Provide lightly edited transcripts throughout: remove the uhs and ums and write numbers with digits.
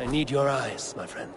I need your eyes, my friend.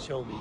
Show me.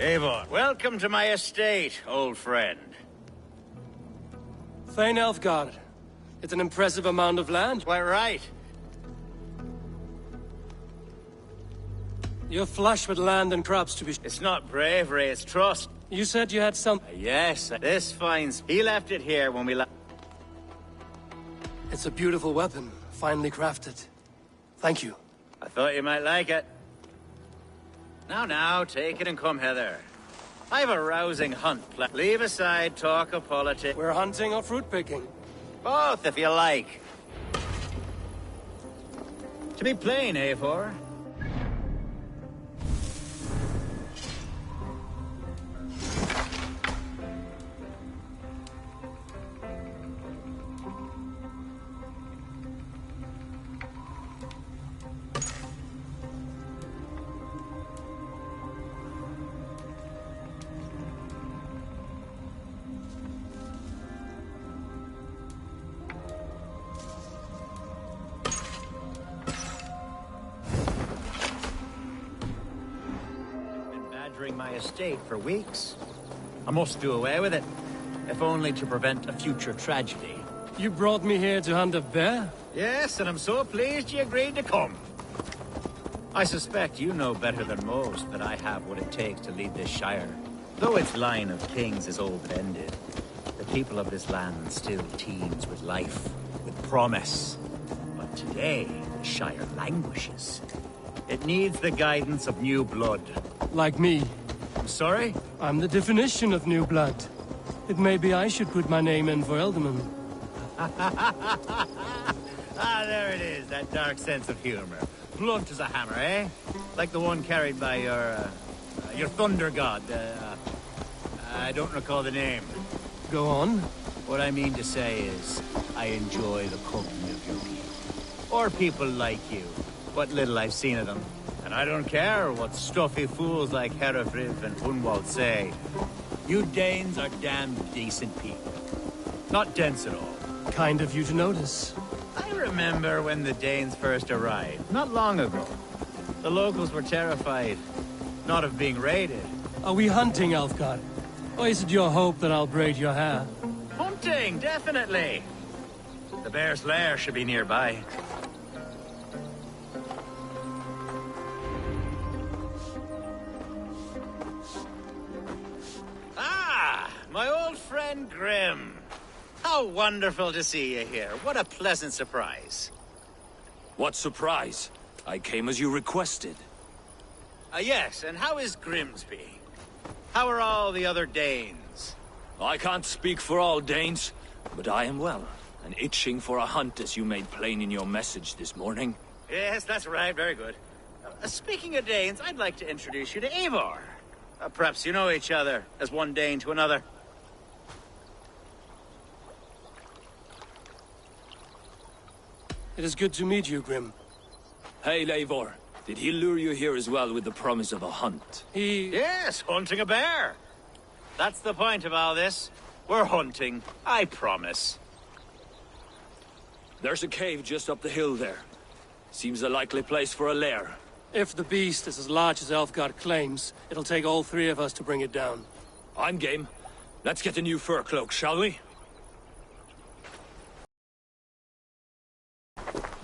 Eivor, welcome to my estate, old friend. Thane Elfgard. It's an impressive amount of land. Quite right. You're flush with land and crops to be... It's not bravery, it's trust. You said you had some... Yes, this finds... He left it here when we left. It's a beautiful weapon, finely crafted. Thank you. I thought you might like it. Now, take it and come hither. I've a rousing hunt planned. Leave aside talk of politics. We're hunting or fruit picking? Both, if you like. To be plain, Eivor. My estate for weeks. I must do away with it, if only to prevent a future tragedy. You brought me here to hunt a bear? Yes, and I'm so pleased you agreed to come. I suspect you know better than most that I have what it takes to lead this shire. Though its line of kings is old-ended, the people of this land still teems with life, with promise. But today, the shire languishes. It needs the guidance of new blood. Like me. I'm sorry? I'm the definition of new blood. It may be I should put my name in for Elderman. Ah, there it is, that dark sense of humor. Blunt as a hammer, eh? Like the one carried by your thunder god. I don't recall the name. Go on. What I mean to say is, I enjoy the company of your people. Or people like you. What little I've seen of them. And I don't care what stuffy fools like Herefriv and Hunwald say. You Danes are damn decent people. Not dense at all. Kind of you to notice. I remember when the Danes first arrived, not long ago. The locals were terrified, not of being raided. Are we hunting, Elfgard? Or is it your hope that I'll braid your hair? Hunting, definitely. The bear's lair should be nearby. My old friend Grim. How wonderful to see you here. What a pleasant surprise. What surprise? I came as you requested. Yes, and how is Grimsby? How are all the other Danes? I can't speak for all Danes, but I am well, and itching for a hunt as you made plain in your message this morning. Yes, that's right. Very good. Speaking of Danes, I'd like to introduce you to Eivor. Perhaps you know each other, as one Dane to another. It is good to meet you, Grim. Hey, Eivor. Did he lure you here as well with the promise of a hunt? Yes, hunting a bear. That's the point of all this. We're hunting, I promise. There's a cave just up the hill there. Seems a likely place for a lair. If the beast is as large as Elfgard claims, it'll take all three of us to bring it down. I'm game. Let's get a new fur cloak, shall we?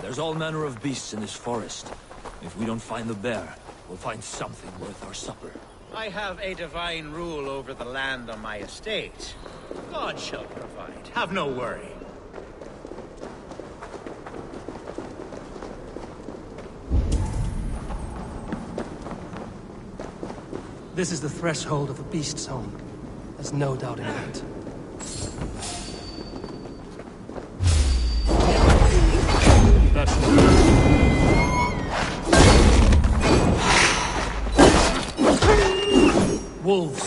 There's all manner of beasts in this forest. If we don't find the bear, we'll find something worth our supper. I have a divine rule over the land on my estate. God shall provide. Have no worry. This is the threshold of the beast's home. There's no doubting that. That's wolves.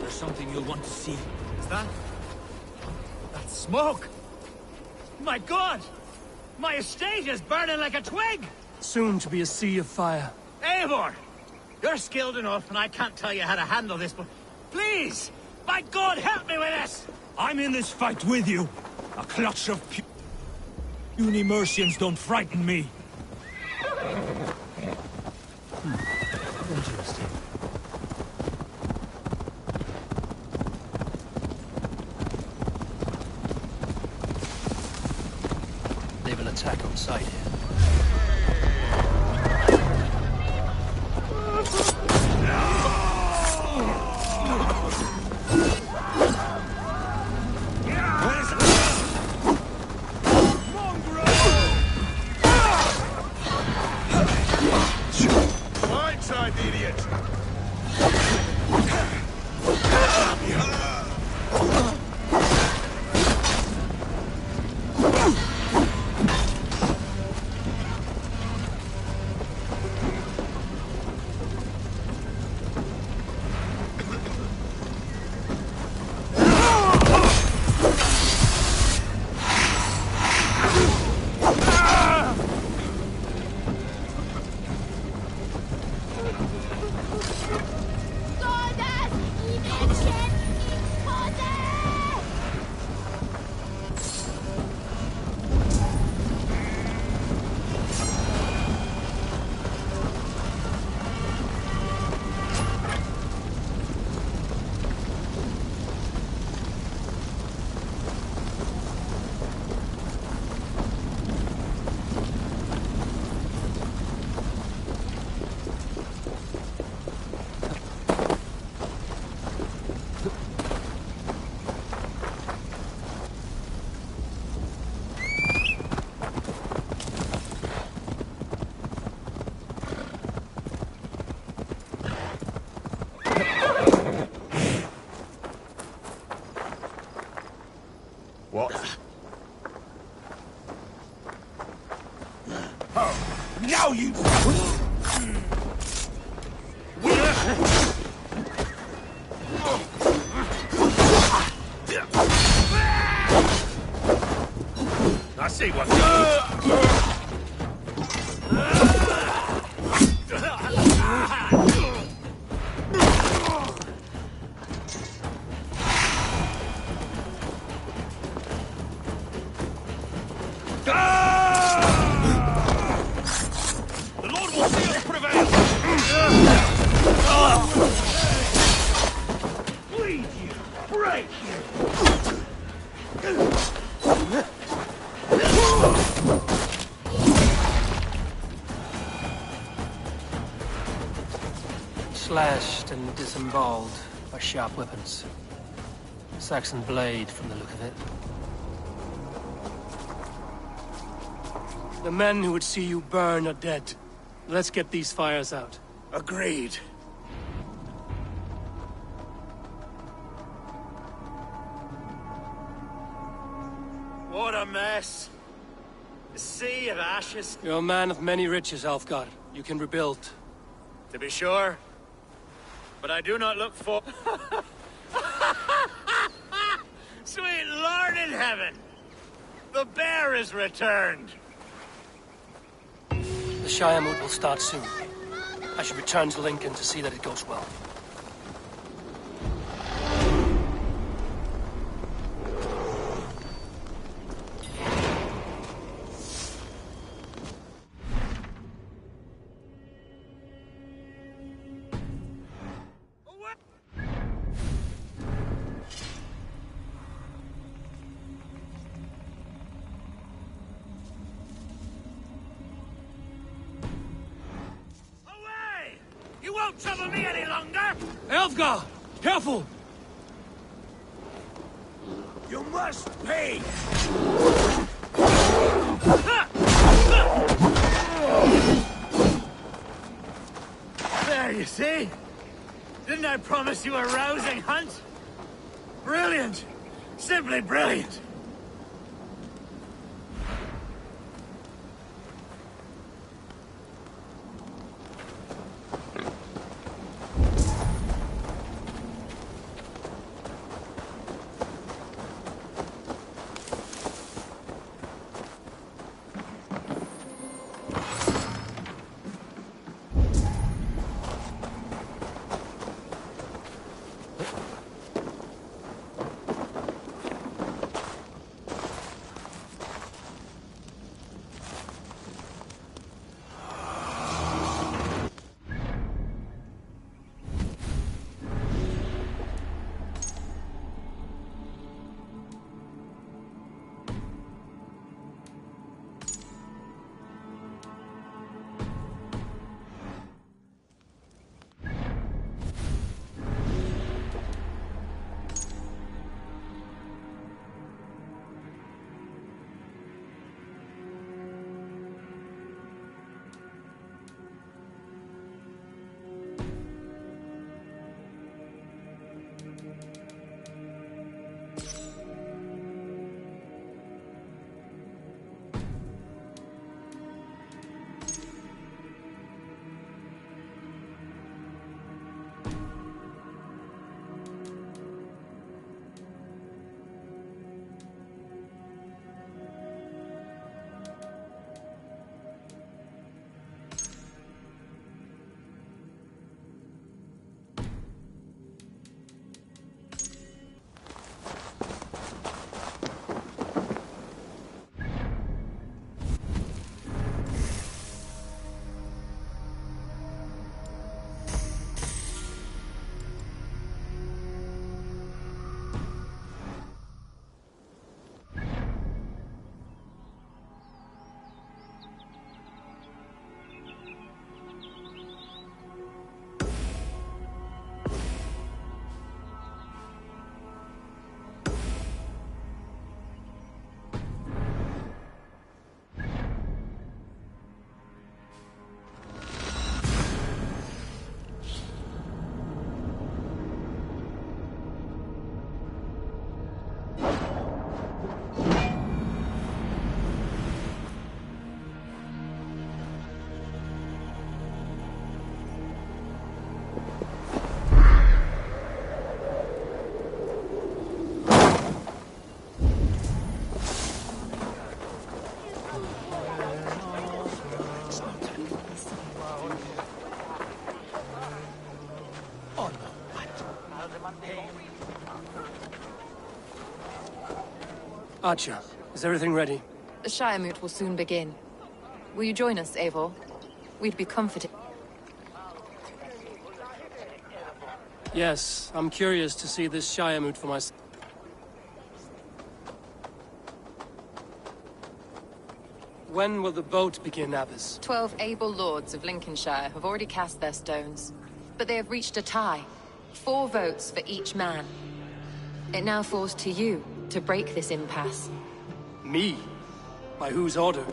Something you'll want to see. Is that? That's smoke! My God! My estate is burning like a twig! Soon to be a sea of fire. Eivor! You're skilled enough, and I can't tell you how to handle this, but please! By God, help me with this! I'm in this fight with you. A clutch of puny Mercians don't frighten me. Interesting. They will attack on sight here. What? Oh, now you... I see what... The Lord will see us prevail! Bleed you! Break you! Slashed and disemboweled by sharp weapons. Saxon blade from the look of it. The men who would see you burn are dead. Let's get these fires out. Agreed. What a mess. A sea of ashes. You're a man of many riches, Alfgar. You can rebuild. To be sure. but I do not look for... Sweet Lord in heaven! The bear is returned! The Shire mood will start soon. I should return to Lincoln to see that it goes well. You won't trouble me any longer! Elfgar! Careful! You must pay! There, you see? Didn't I promise you a rousing hunt? Brilliant! Simply brilliant! Archer, is everything ready? The Shire Moot will soon begin. Will you join us, Eivor? We'd be comforted. Yes, I'm curious to see this Shire moot for myself. When will the vote begin, Abbess? 12 able lords of Lincolnshire have already cast their stones, but they have reached a tie. 4 votes for each man. It now falls to you to break this impasse. Me? By whose order?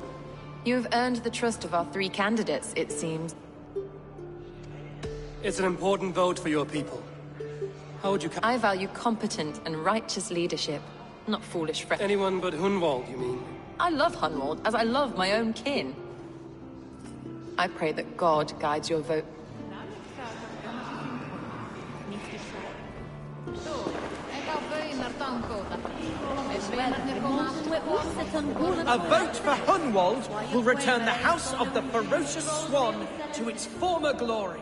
You have earned the trust of our 3 candidates, it seems. It's an important vote for your people. How would you... I value competent and righteous leadership, not foolish friends. Anyone but Hunwald, you mean? I love Hunwald as I love my own kin. I pray that God guides your vote. A vote for Hunwald will return the House of the Ferocious Swan to its former glory.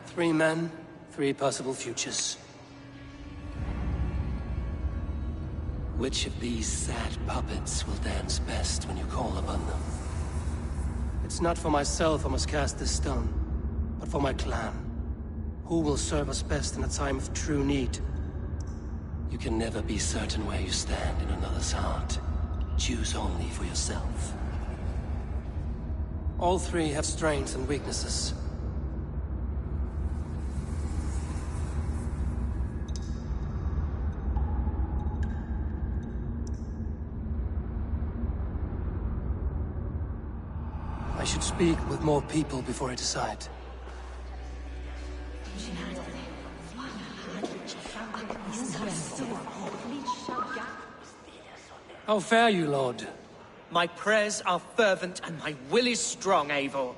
Three men, three possible futures. Which of these sad puppets will dance best when you call upon them? It's not for myself I must cast this stone, but for my clan. Who will serve us best in a time of true need? You can never be certain where you stand in another's heart. Choose only for yourself. All three have strengths and weaknesses. I should speak with more people before I decide. How fare you, Lord? My prayers are fervent and my will is strong, Eivor.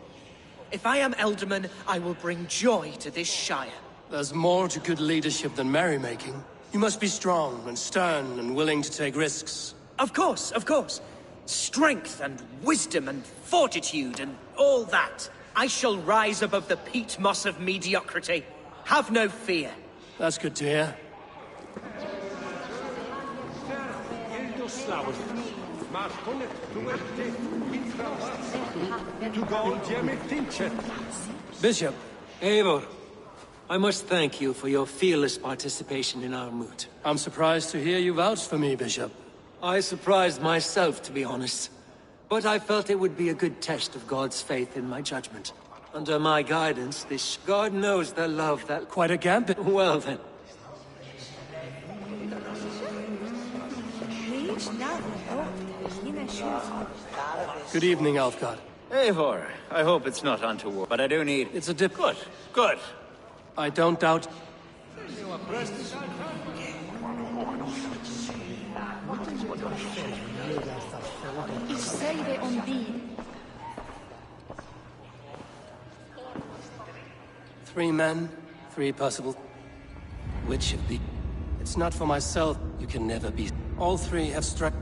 If I am Elderman, I will bring joy to this Shire. There's more to good leadership than merrymaking. You must be strong and stern and willing to take risks. Of course, of course. Strength and wisdom and fortitude and all that. I shall rise above the peat moss of mediocrity. Have no fear. That's good to hear. Bishop, Eivor, I must thank you for your fearless participation in our moot. I'm surprised to hear you vouch for me, Bishop. I surprised myself, to be honest. But I felt it would be a good test of God's faith in my judgment. Under my guidance, this God knows the love that... Quite a gambit. Well then. Good evening, Alfgard. Eivor, I hope it's not untoward, but I do need... It's a dip. Good, good. I don't doubt... Three men, three possible... Which of the... It's not for myself. You can never be... All three have strength.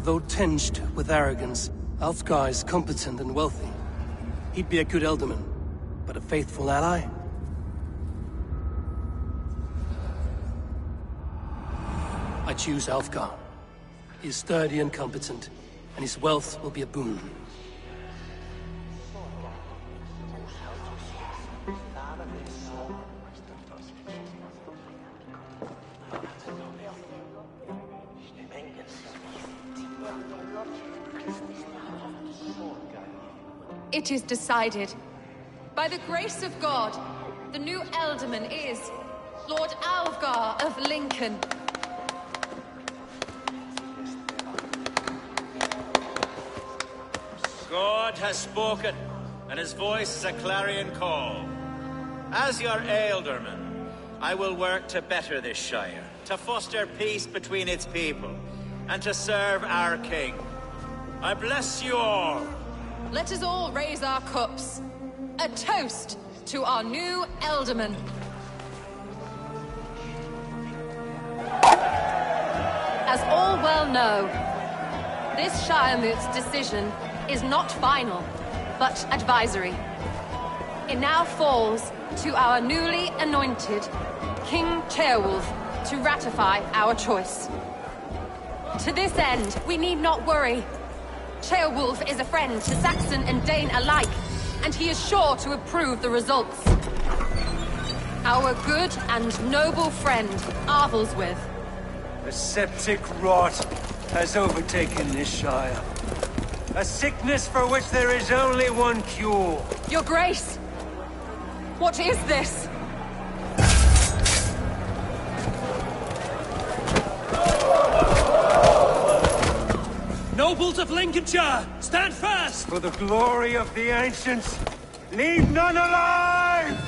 Though tinged with arrogance, Alfgar is competent and wealthy. He'd be a good Elderman, but a faithful ally? I choose Alfgar. He is sturdy and competent, and his wealth will be a boon. It is decided. By the grace of God, the new Elderman is Lord Alfgar of Lincoln. God has spoken, and his voice is a clarion call. As your Ealdorman, I will work to better this Shire, to foster peace between its people, and to serve our king. I bless you all. Let us all raise our cups. A toast to our new Elderman. As all well know, this Shiremoot's decision is not final, but advisory. It now falls to our newly anointed King Ceolwulf to ratify our choice. To this end, we need not worry. Ceolwulf is a friend to Saxon and Dane alike, and he is sure to approve the results. Our good and noble friend, Arthelswith. The septic rot has overtaken this Shire. A sickness for which there is only one cure. Your Grace! What is this? Nobles of Lincolnshire, stand fast! For the glory of the ancients, leave none alive!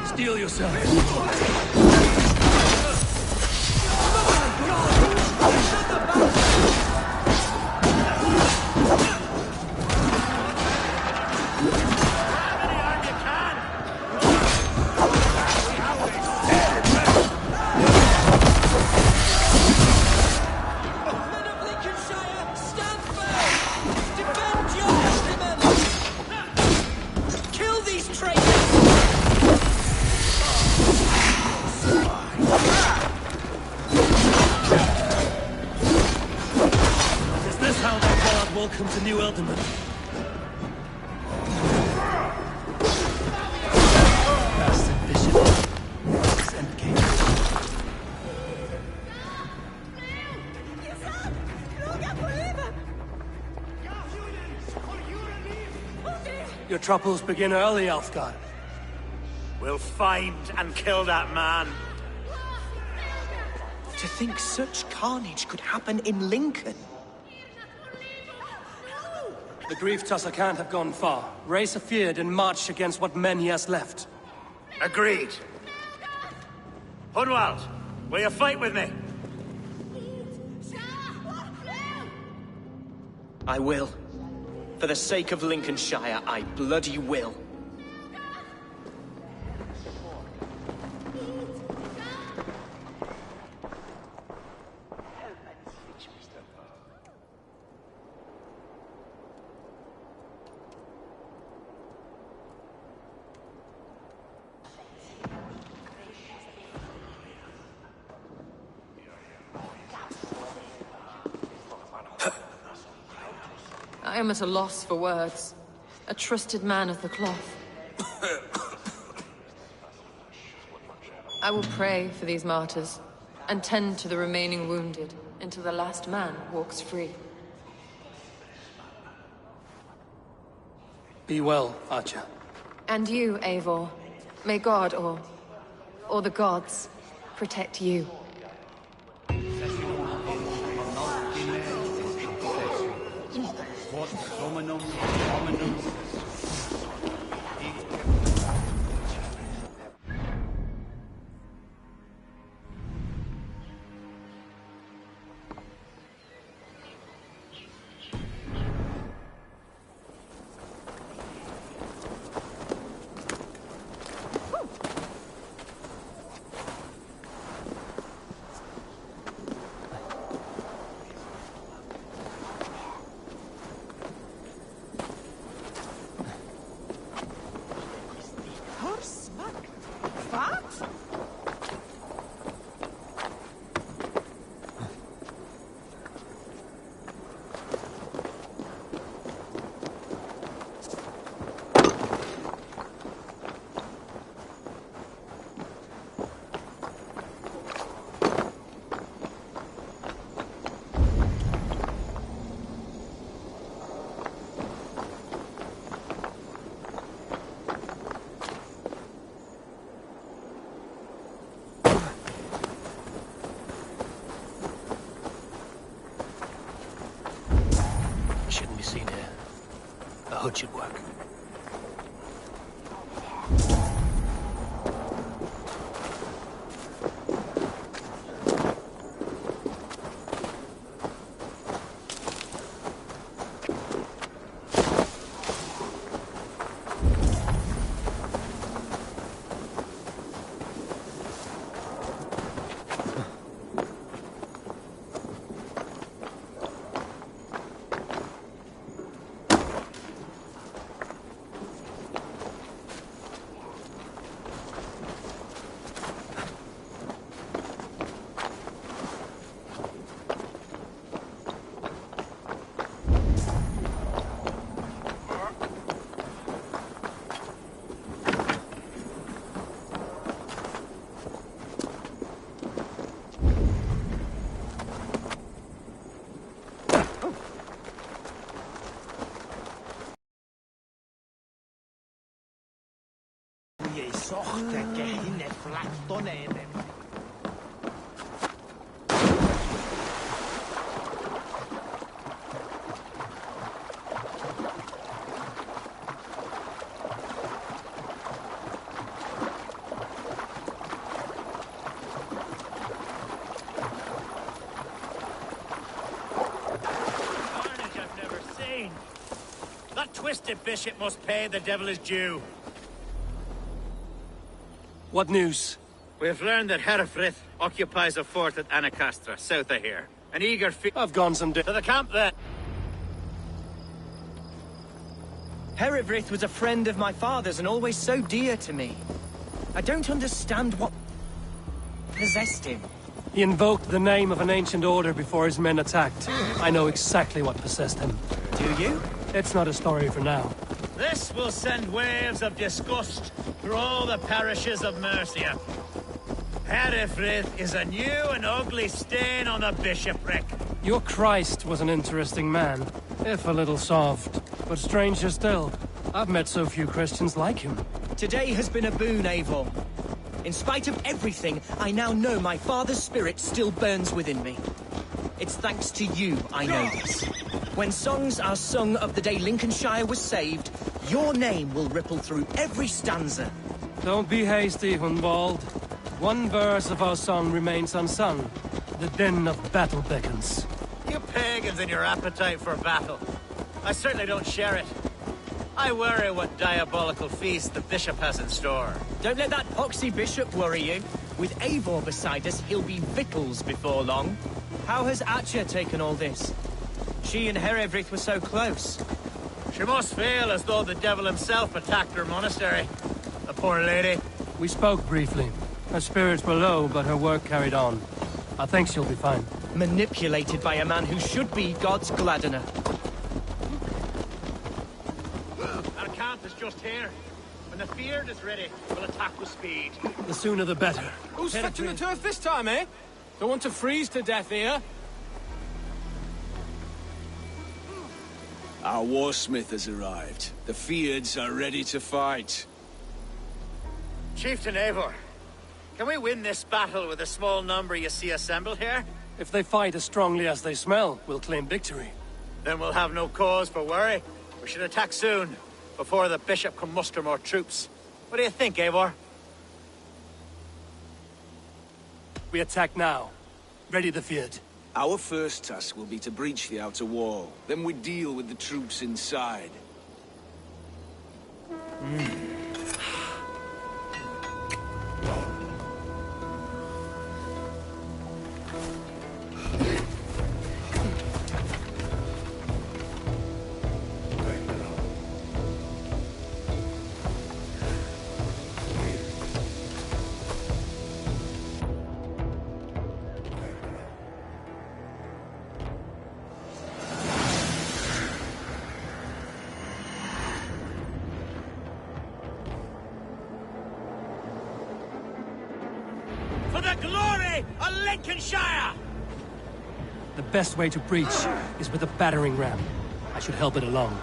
Steel yourselves. Welcome to New Elderman. Bastard bishop. Endgame. Your troubles begin early, Alfgard. We'll find and kill that man. To think such carnage could happen in Lincoln. The grief tusser can't have gone far. Raise a feared and march against what men he has left. Agreed. Hunwald, will you fight with me? I will. For the sake of Lincolnshire, I bloody will. I am at a loss for words. A trusted man of the cloth. I will pray for these martyrs, and tend to the remaining wounded, until the last man walks free. Be well, Archer. And you, Eivor. May God, or the gods, protect you. hood should work. the bishop must pay the devil his due. What news? We've learned that Herefrith occupies a fort at Anacastra, south of here. An eager I've gone some to the camp then. Herefrith was a friend of my father's and always so dear to me. I don't understand what possessed him. He invoked the name of an ancient order before his men attacked. I know exactly what possessed him. Do you? It's not a story for now. This will send waves of disgust through all the parishes of Mercia. Herefrith is a new and ugly stain on the bishopric. Your Christ was an interesting man, if a little soft. But stranger still, I've met so few Christians like him. Today has been a boon, Eivor. In spite of everything, I now know my father's spirit still burns within me. It's thanks to you I know this. When songs are sung of the day Lincolnshire was saved, your name will ripple through every stanza. Don't be hasty, Hunwald. One verse of our song remains unsung. The din of battle beckons. You pagans and your appetite for battle. I certainly don't share it. I worry what diabolical feast the bishop has in store. Don't let that poxy bishop worry you. With Eivor beside us, he'll be victuals before long. How has Atcha taken all this? She and Herefrith were so close. She must feel as though the devil himself attacked her monastery. The poor lady. We spoke briefly. Her spirits were low, but her work carried on. I think she'll be fine. Manipulated by a man who should be God's gladdener. Our camp is just here. When the field is ready, we'll attack with speed. The sooner the better. Who's fetching the turf this time, eh? Don't want to freeze to death here. Our warsmith has arrived. The Feards are ready to fight. Chieftain Eivor, can we win this battle with the small number you see assembled here? If they fight as strongly as they smell, we'll claim victory. Then we'll have no cause for worry. We should attack soon, before the bishop can muster more troops. What do you think, Eivor? We attack now. Ready the field. Our first task will be to breach the outer wall. Then we deal with the troops inside. For the glory of Lincolnshire! The best way to breach is with a battering ram. I should help it along.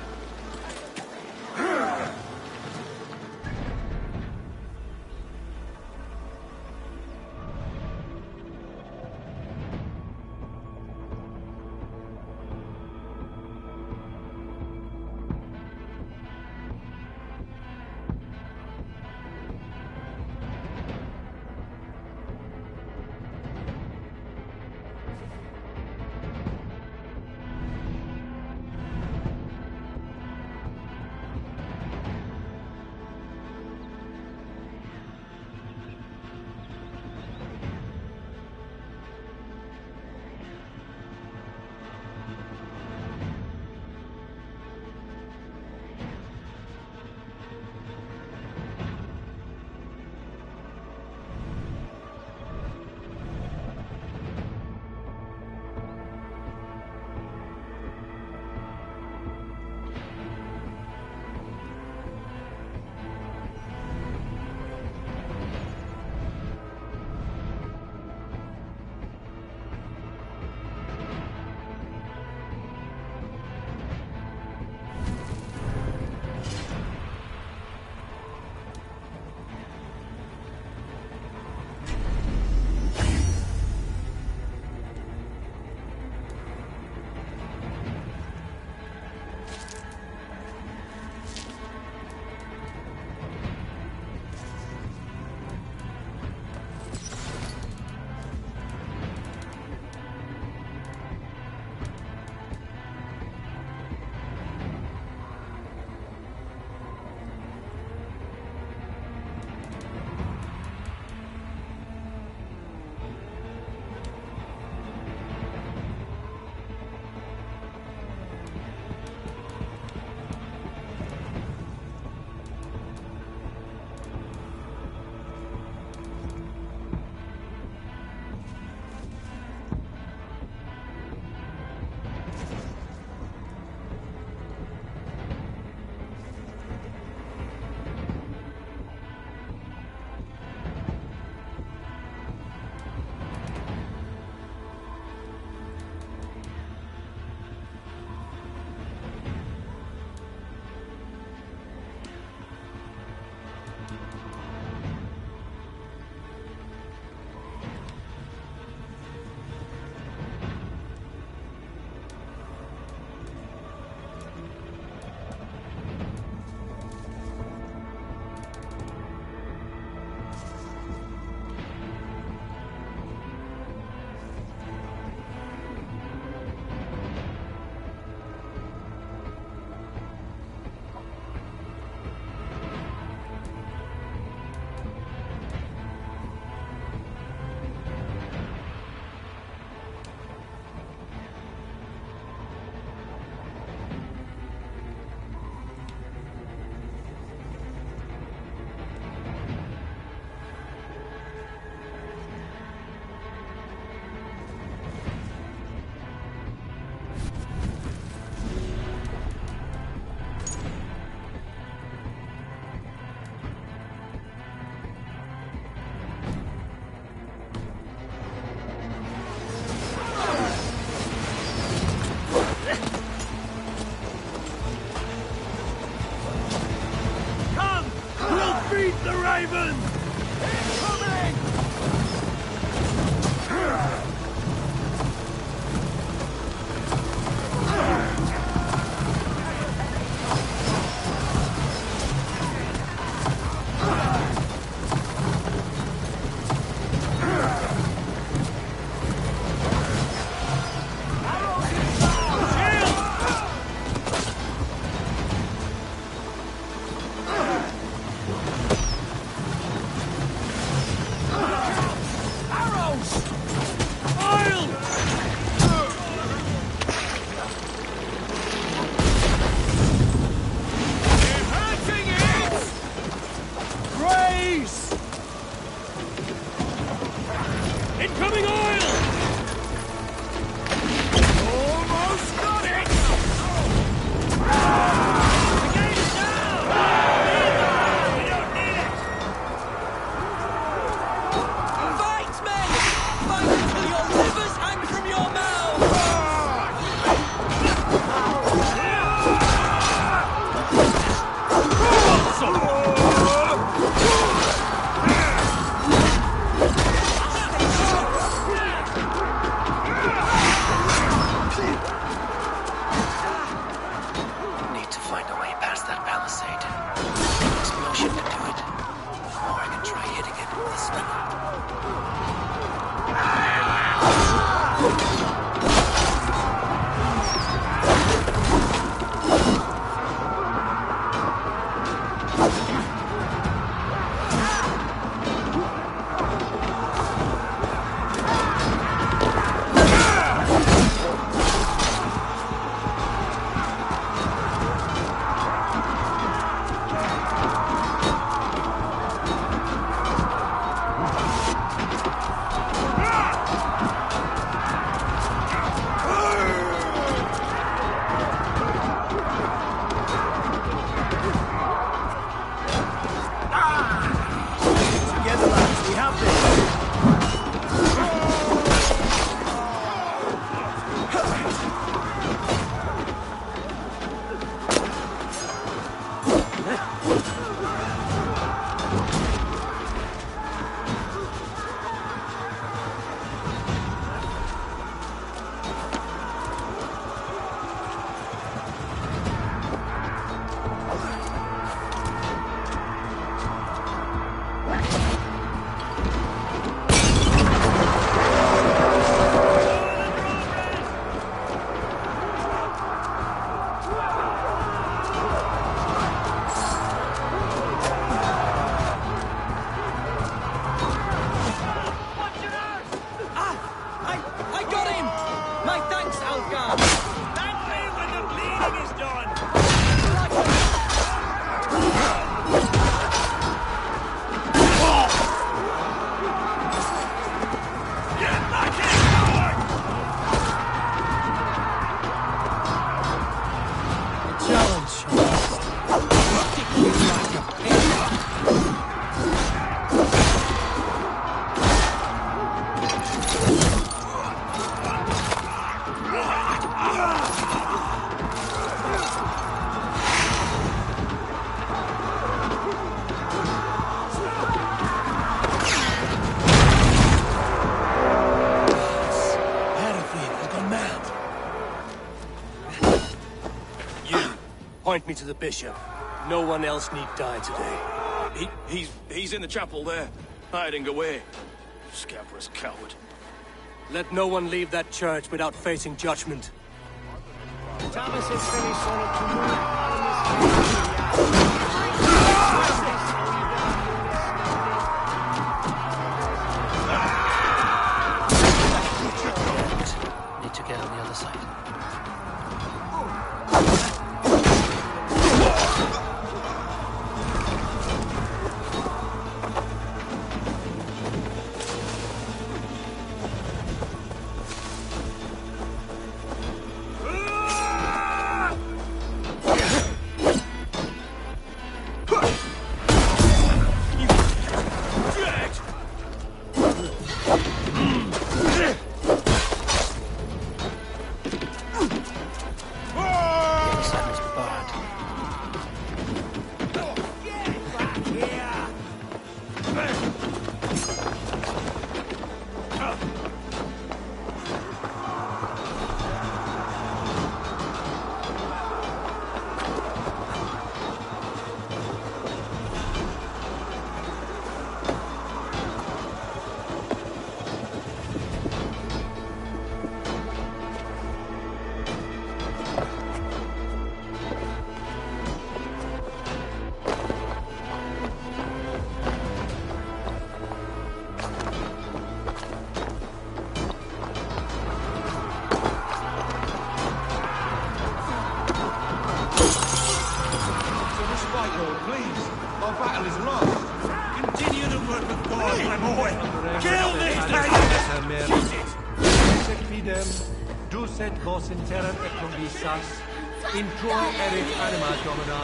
Incoming oil! Almost got it! The game's down! We don't need it! Fight, men! Fight until your livers hang from your mouths! Need to find a way past that palisade. Explosion can do it. Or I can try hitting it with a sling. Together, lads, we have this. I got him! My thanks, Algar! Thank me when the bleeding is done. Get back in, coward! Point me to the bishop. No one else need die today. He's in the chapel there, hiding away. Scabrous coward. Let no one leave that church without facing judgment. Thomas is finished on it tomorrow. Need to get on the other side. Fidem, ducet vos in terram et convisas, in tua erit anima domini,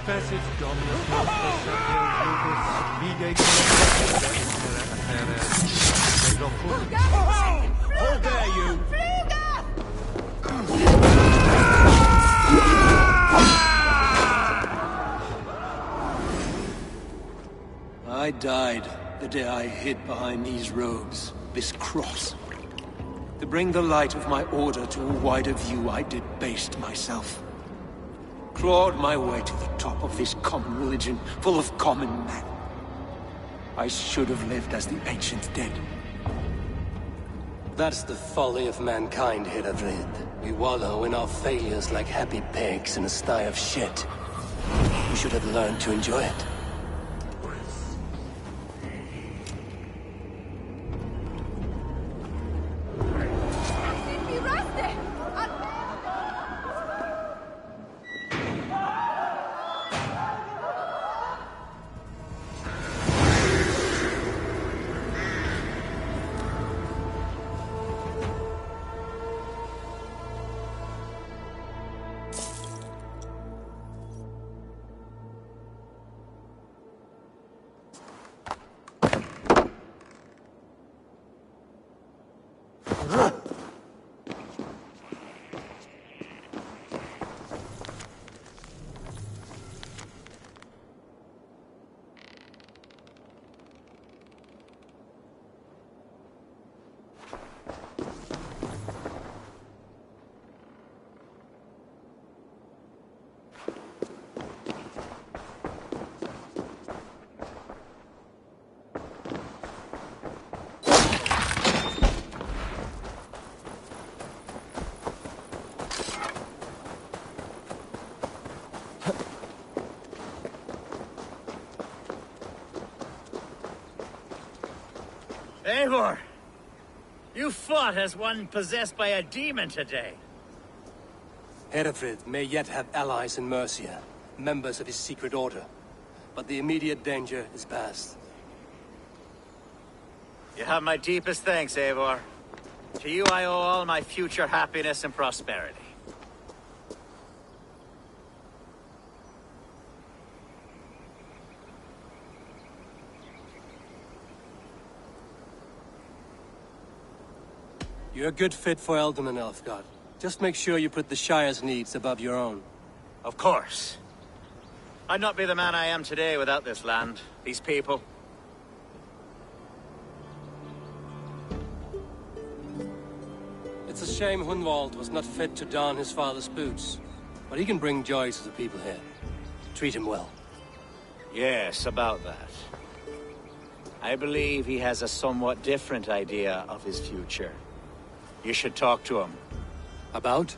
Fecit Dominus nostus sapere lupus, vide How dare you! I died the day I hid behind these robes, this cross. To bring the light of my order to a wider view, I debased myself. Clawed my way to the top of this common religion, full of common men. I should have lived as the ancient dead. That's the folly of mankind, Hedavrid. We wallow in our failures like happy pigs in a sty of shit. We should have learned to enjoy it. Eivor! You fought as one possessed by a demon today. Herefrid may yet have allies in Mercia, members of his secret order. But the immediate danger is past. You have my deepest thanks, Eivor. To you I owe all my future happiness and prosperity. You're a good fit for Eldon and Elfgard. Just make sure you put the Shire's needs above your own. Of course. I'd not be the man I am today without this land, these people. It's a shame Hunwald was not fit to don his father's boots. But he can bring joy to the people here. Treat him well. Yes, about that. I believe he has a somewhat different idea of his future. You should talk to him. About?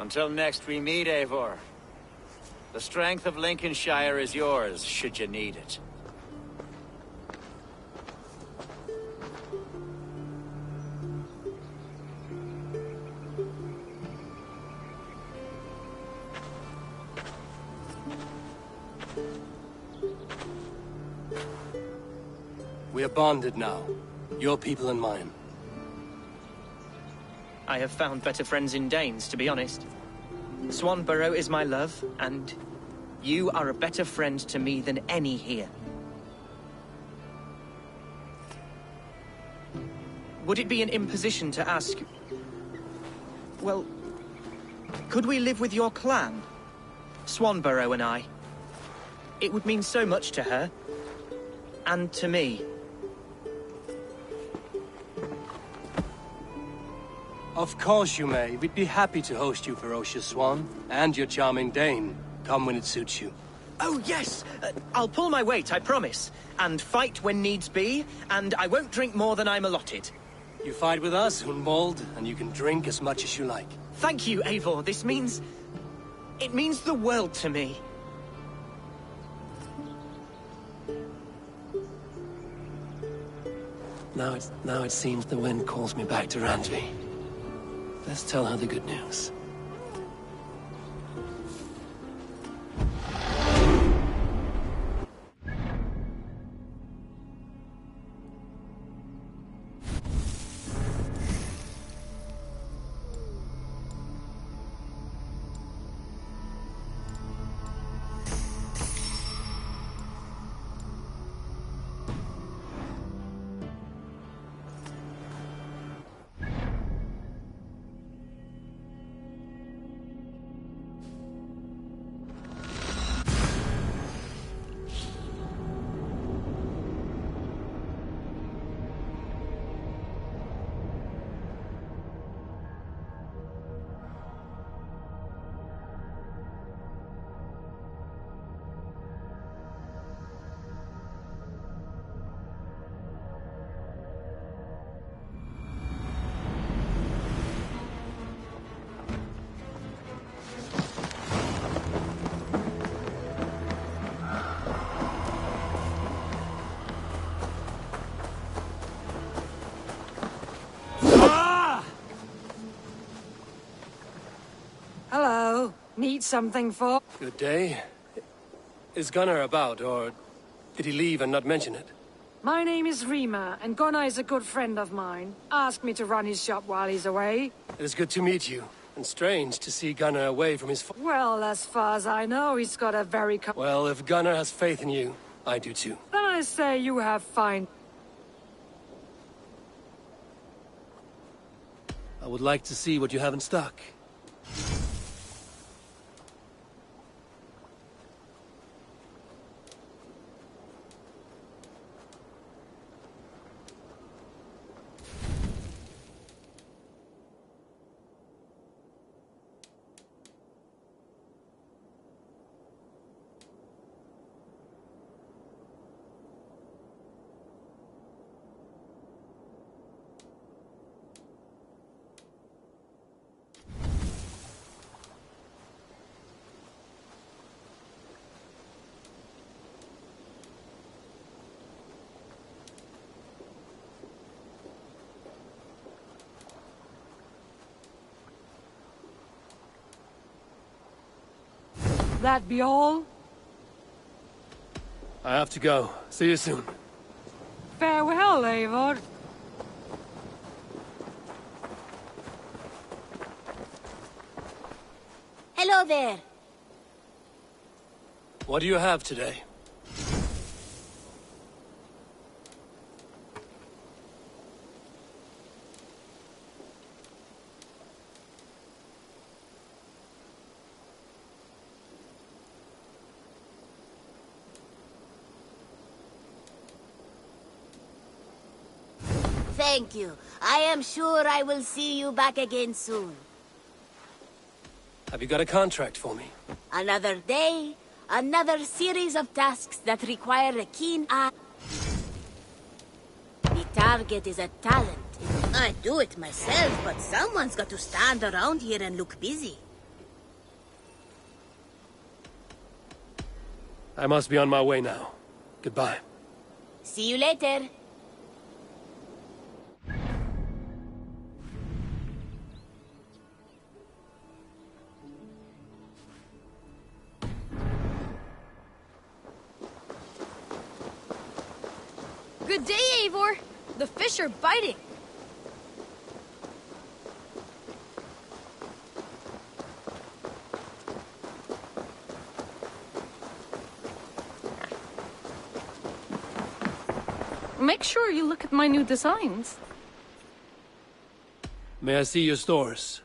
Until next we meet, Eivor. The strength of Lincolnshire is yours, should you need it. We are bonded now. Your people and mine. I have found better friends in Danes, to be honest. Swanborough is my love, and you are a better friend to me than any here. Would it be an imposition to ask... Well, could we live with your clan? Swanborough and I. It would mean so much to her. And to me. Of course you may. We'd be happy to host you, ferocious Swan. And your charming Dane. Come when it suits you. Oh, yes! I'll pull my weight, I promise. And fight when needs be, and I won't drink more than I'm allotted. You fight with us, Hunwald, and you can drink as much as you like. Thank you, Eivor. This means... it means the world to me. Now it seems the wind calls me back to Randvi. Let's tell her the good news. Well, need something for... Good day. Is Gunnar about, or did he leave and not mention it? My name is Rima, and Gunnar is a good friend of mine. Asked me to run his shop while he's away. It is good to meet you, and strange to see Gunnar away from his... Well, as far as I know, he's got a very... Well, if Gunnar has faith in you, I do too. Then I say you have fine... I would like to see what you have in stock. That be all? I have to go. See you soon. Farewell, Eivor. Hello there. What do you have today? Thank you. I am sure I will see you back again soon. Have you got a contract for me? Another day, another series of tasks that require a keen eye. The target is a talent. I do it myself, but someone's got to stand around here and look busy. I must be on my way now. Goodbye. See you later. Good day, Eivor. The fish are biting. Make sure you look at my new designs. May I see your stores?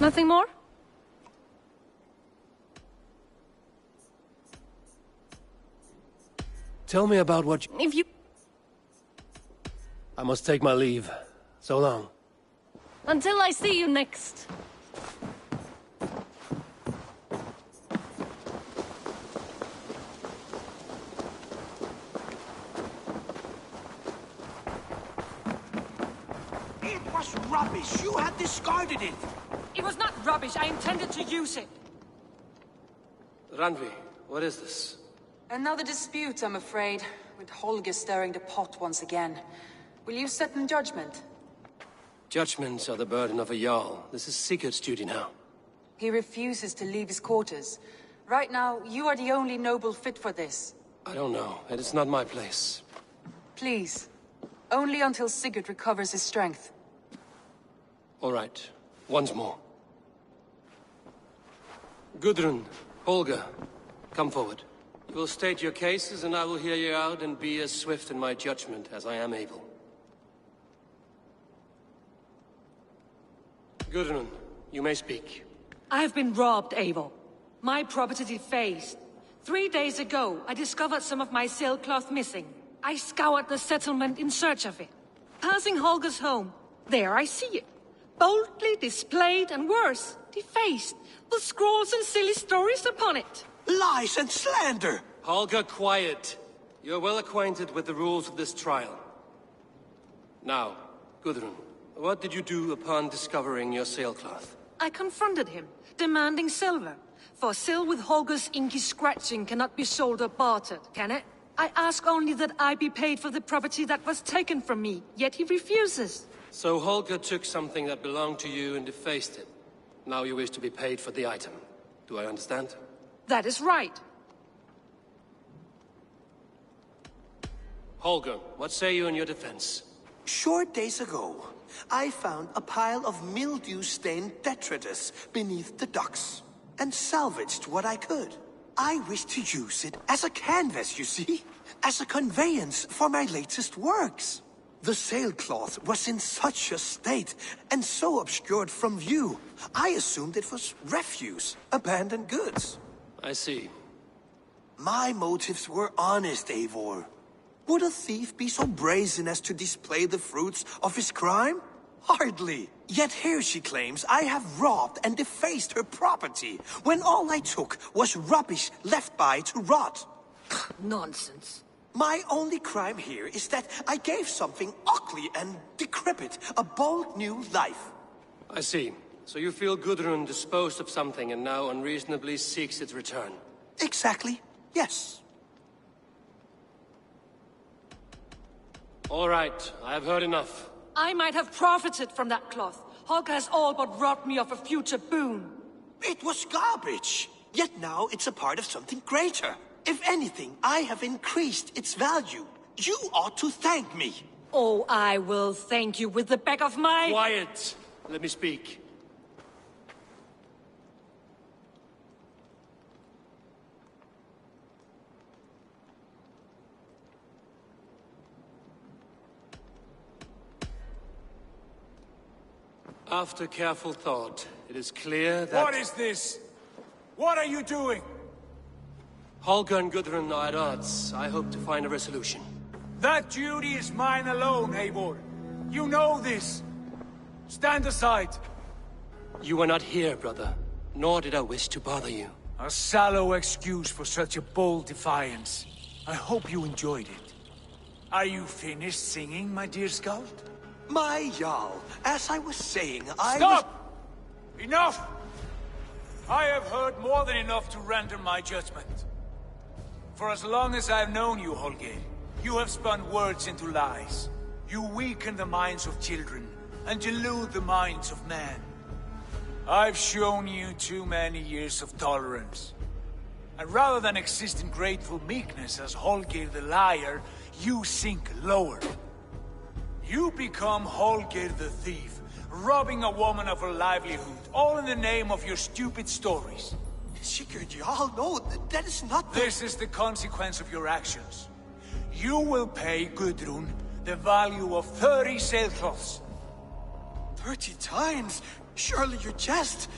Nothing more? Tell me about what you... If you... I must take my leave. So long. Until I see you next. It was rubbish. You had discarded it. It was not rubbish. I intended to use it. Randvi, what is this? Another dispute, I'm afraid, with Holger stirring the pot once again. Will you sit in judgment? Judgments are the burden of a Jarl. This is Sigurd's duty now. He refuses to leave his quarters. Right now, you are the only noble fit for this. I don't know. It is not my place. Please. Only until Sigurd recovers his strength. All right. Once more. Gudrun, Holger, come forward. You will state your cases, and I will hear you out and be as swift in my judgment as I am able. Gudrun, you may speak. I have been robbed, Eivor. My property defaced. 3 days ago, I discovered some of my sailcloth missing. I scoured the settlement in search of it. Passing Holger's home, There I see it. Boldly displayed and worse, defaced, with scrolls and silly stories upon it. Lies and slander! Holger, quiet. You're well acquainted with the rules of this trial. Now, Gudrun, what did you do upon discovering your sailcloth? I confronted him, demanding silver. For sil with Holger's inky scratching cannot be sold or bartered, can it? I ask only that I be paid for the property that was taken from me, yet he refuses. So Holger took something that belonged to you and defaced it. Now you wish to be paid for the item. Do I understand? That is right. Holger, what say you in your defense? Short days ago, I found a pile of mildew-stained detritus beneath the docks, and salvaged what I could. I wish to use it as a canvas, you see? As a conveyance for my latest works. The sailcloth was in such a state, and so obscured from view, I assumed it was refuse, abandoned goods. I see. My motives were honest, Eivor. Would a thief be so brazen as to display the fruits of his crime? Hardly. Yet here she claims I have robbed and defaced her property, when all I took was rubbish left by to rot. Nonsense. My only crime here is that I gave something ugly and decrepit a bold new life. I see. So you feel Gudrun disposed of something and now unreasonably seeks its return? Exactly, yes. All right, I have heard enough. I might have profited from that cloth. Holger has all but robbed me of a future boon. It was garbage. Yet now it's a part of something greater. If anything, I have increased its value. You ought to thank me. Oh, I will thank you with the back of my... Quiet! Let me speak. After careful thought, it is clear that... What is this? What are you doing? Holger and Gudrun are at odds. I hope to find a resolution. That duty is mine alone, Eivor. You know this. Stand aside. You were not here, brother. Nor did I wish to bother you. A sallow excuse for such a bold defiance. I hope you enjoyed it. Are you finished singing, my dear Skald? My Jarl, as I was saying, Stop! Enough! I have heard more than enough to render my judgment. For as long as I've known you, Holger, you have spun words into lies. You weaken the minds of children, and delude the minds of men. I've shown you too many years of tolerance. And rather than exist in grateful meekness as Holger the liar, you sink lower. You become Holger the thief, robbing a woman of her livelihood, all in the name of your stupid stories. Sigurd, Jarl, no, that is not the... This is the consequence of your actions. You will pay Gudrun the value of 30 sailcloths. 30 times? Surely you jest.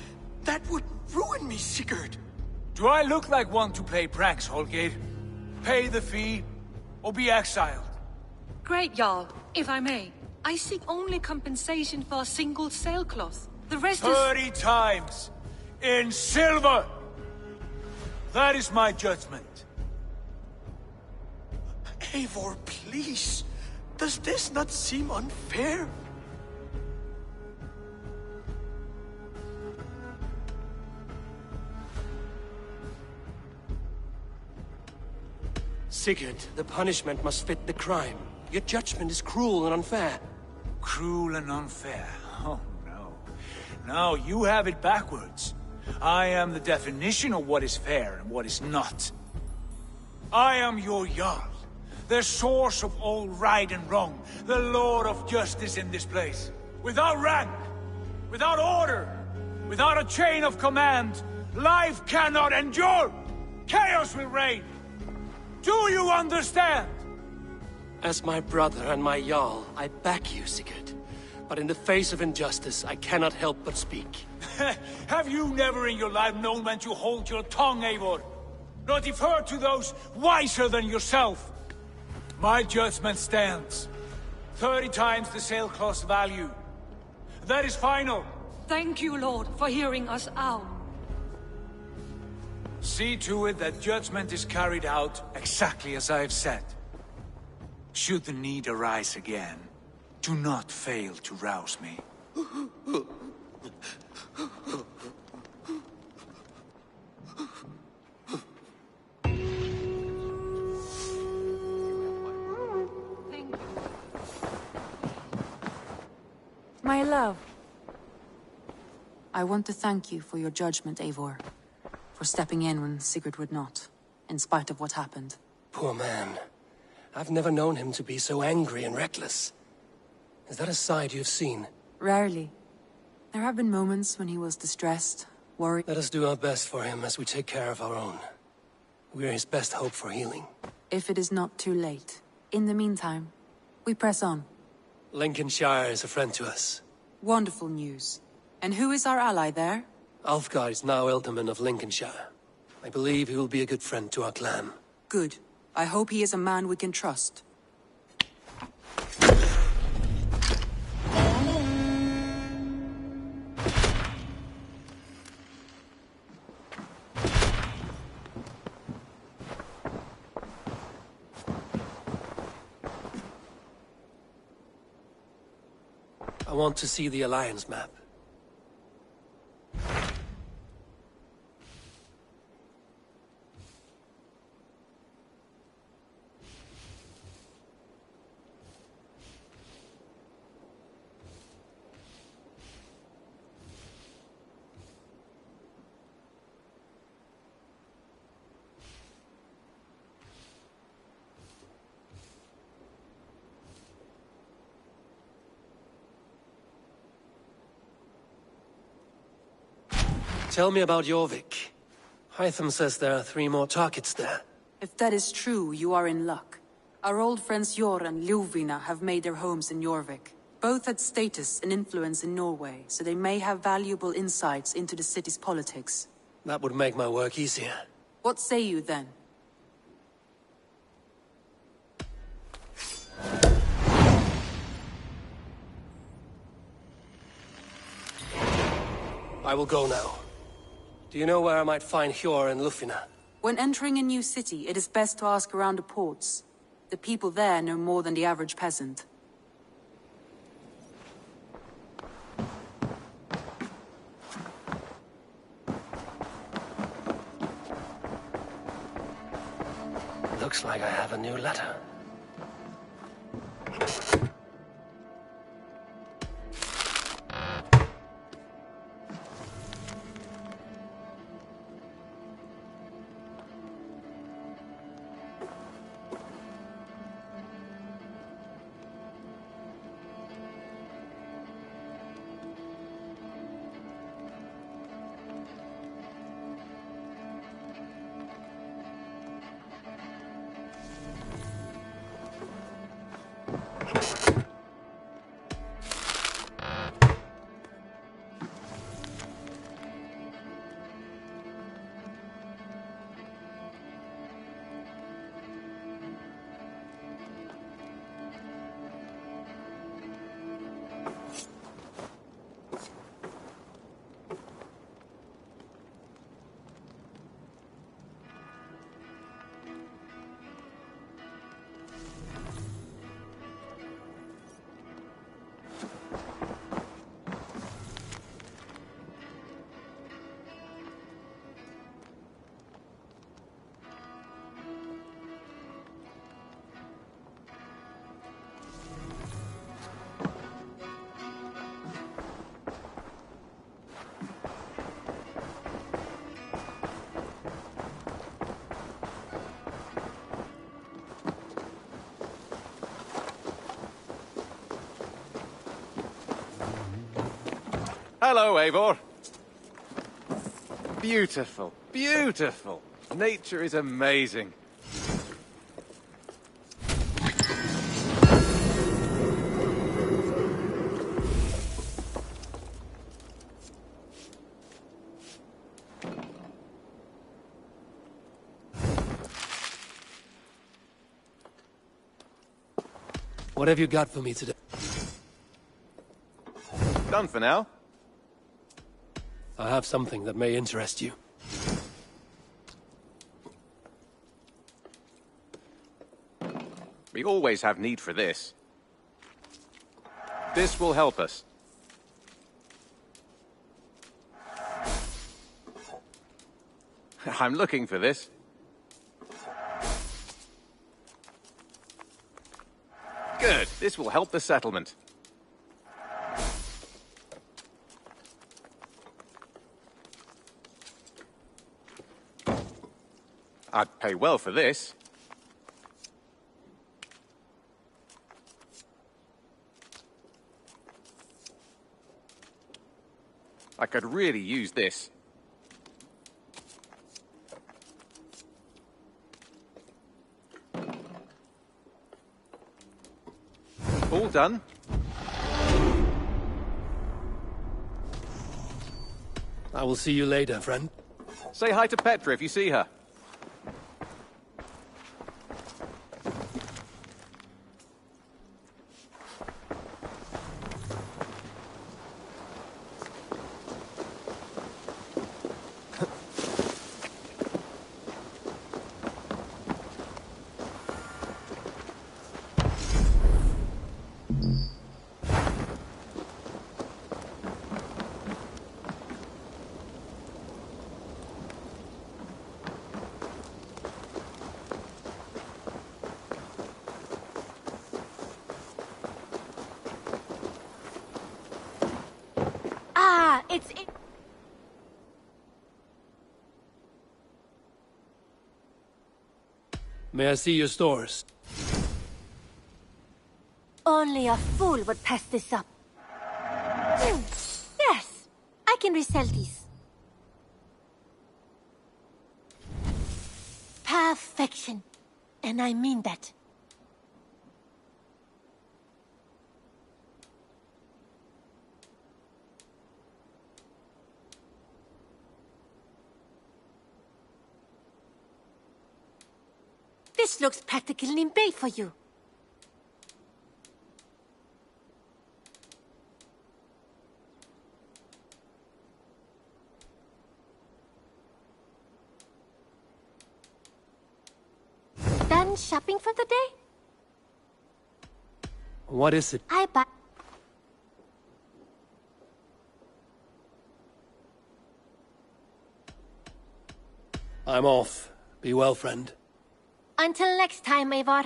That would ruin me, Sigurd. Do I look like one to play pranks, Holger? Pay the fee, or be exiled. Great, Jarl. If I may, I seek only compensation for a single sailcloth. The rest 30 times! In silver! That is my judgment. Eivor, please. Does this not seem unfair? Sigurd, the punishment must fit the crime. Your judgment is cruel and unfair. Cruel and unfair? Oh, no. No, you have it backwards. I am the definition of what is fair and what is not. I am your Jarl, the source of all right and wrong, the Lord of justice in this place. Without rank, without order, without a chain of command, life cannot endure! Chaos will reign! Do you understand? As my brother and my Jarl, I back you, Sigurd. But in the face of injustice, I cannot help but speak. Have you never in your life known when to hold your tongue, Eivor? Nor defer to those wiser than yourself? My judgment stands. 30 times the sailcloth's value. That is final. Thank you, Lord, for hearing us out. See to it that judgment is carried out exactly as I have said. Should the need arise again, do not fail to rouse me. My love. I want to thank you for your judgment, Eivor. For stepping in when Sigurd would not, in spite of what happened. Poor man. I've never known him to be so angry and reckless. Is that a side you've seen? Rarely. There have been moments when he was distressed, worried. Let us do our best for him as we take care of our own. We're his best hope for healing. If it is not too late. In the meantime, we press on. Lincolnshire is a friend to us. Wonderful news. And who is our ally there? Alfgar is now Ealdorman of Lincolnshire. I believe he will be a good friend to our clan. Good. I hope he is a man we can trust. I want to see the Alliance map. Tell me about Jorvik. Hytham says there are 3 more targets there. If that is true, you are in luck. Our old friends Jor and Ljuvina have made their homes in Jorvik. Both had status and influence in Norway, so they may have valuable insights into the city's politics. That would make my work easier. What say you then? I will go now. Do you know where I might find Hjor and Ljufina? When entering a new city, it is best to ask around the ports. The people there know more than the average peasant. Looks like I have a new letter. Hello, Eivor. Beautiful, beautiful. Nature is amazing. What have you got for me today? done for now. I have something that may interest you. We always have need for this. This will help us. I'm looking for this. Good. This will help the settlement. I'd pay well for this. I could really use this. All done. I will see you later, friend. Say hi to Petra if you see her. May I see your stores? Only a fool would pass this up. Yes, I can resell these. Perfection. And I mean that. This looks practically made for you. Done shopping for the day? What is it? I buy... I'm off. Be well, friend. Until next time, Eivor.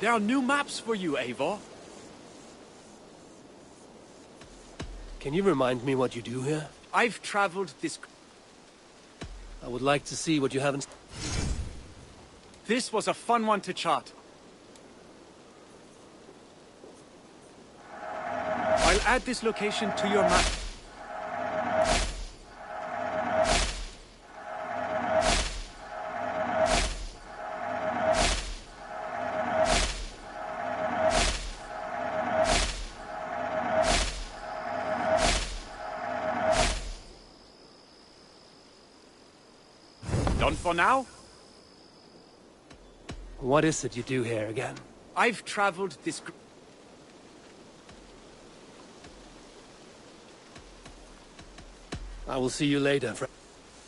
There are new maps for you, Eivor. Can you remind me what you do here? I've traveled this... I would like to see what you haven't... This was a fun one to chart. I'll add this location to your map. Done for now? What is it you do here again? I've traveled this... I will see you later, friend.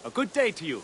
A good day to you.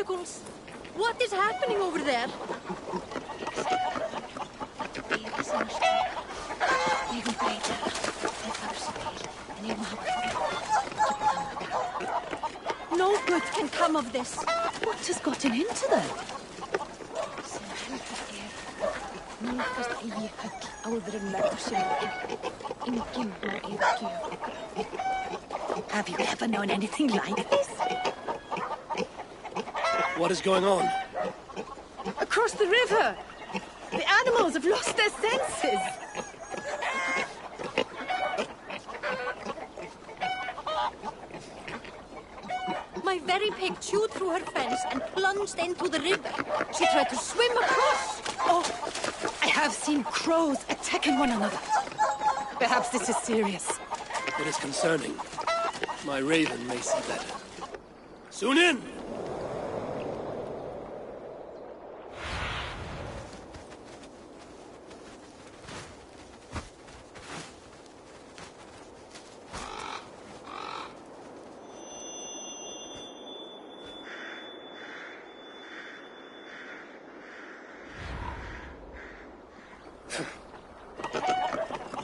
tentacles! What is happening over there? No good can come of this. What has gotten into them? Have you ever known anything like this? What is going on? Across the river! The animals have lost their senses! My very pig chewed through her fence and plunged into the river. She tried to swim across. Oh, I have seen crows attacking one another. Perhaps this is serious. It is concerning. My raven may see better. Soon in!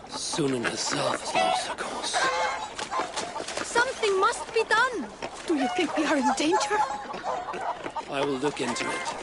Sunan herself has lost her course. Something must be done. Do you think we are in danger? I will look into it.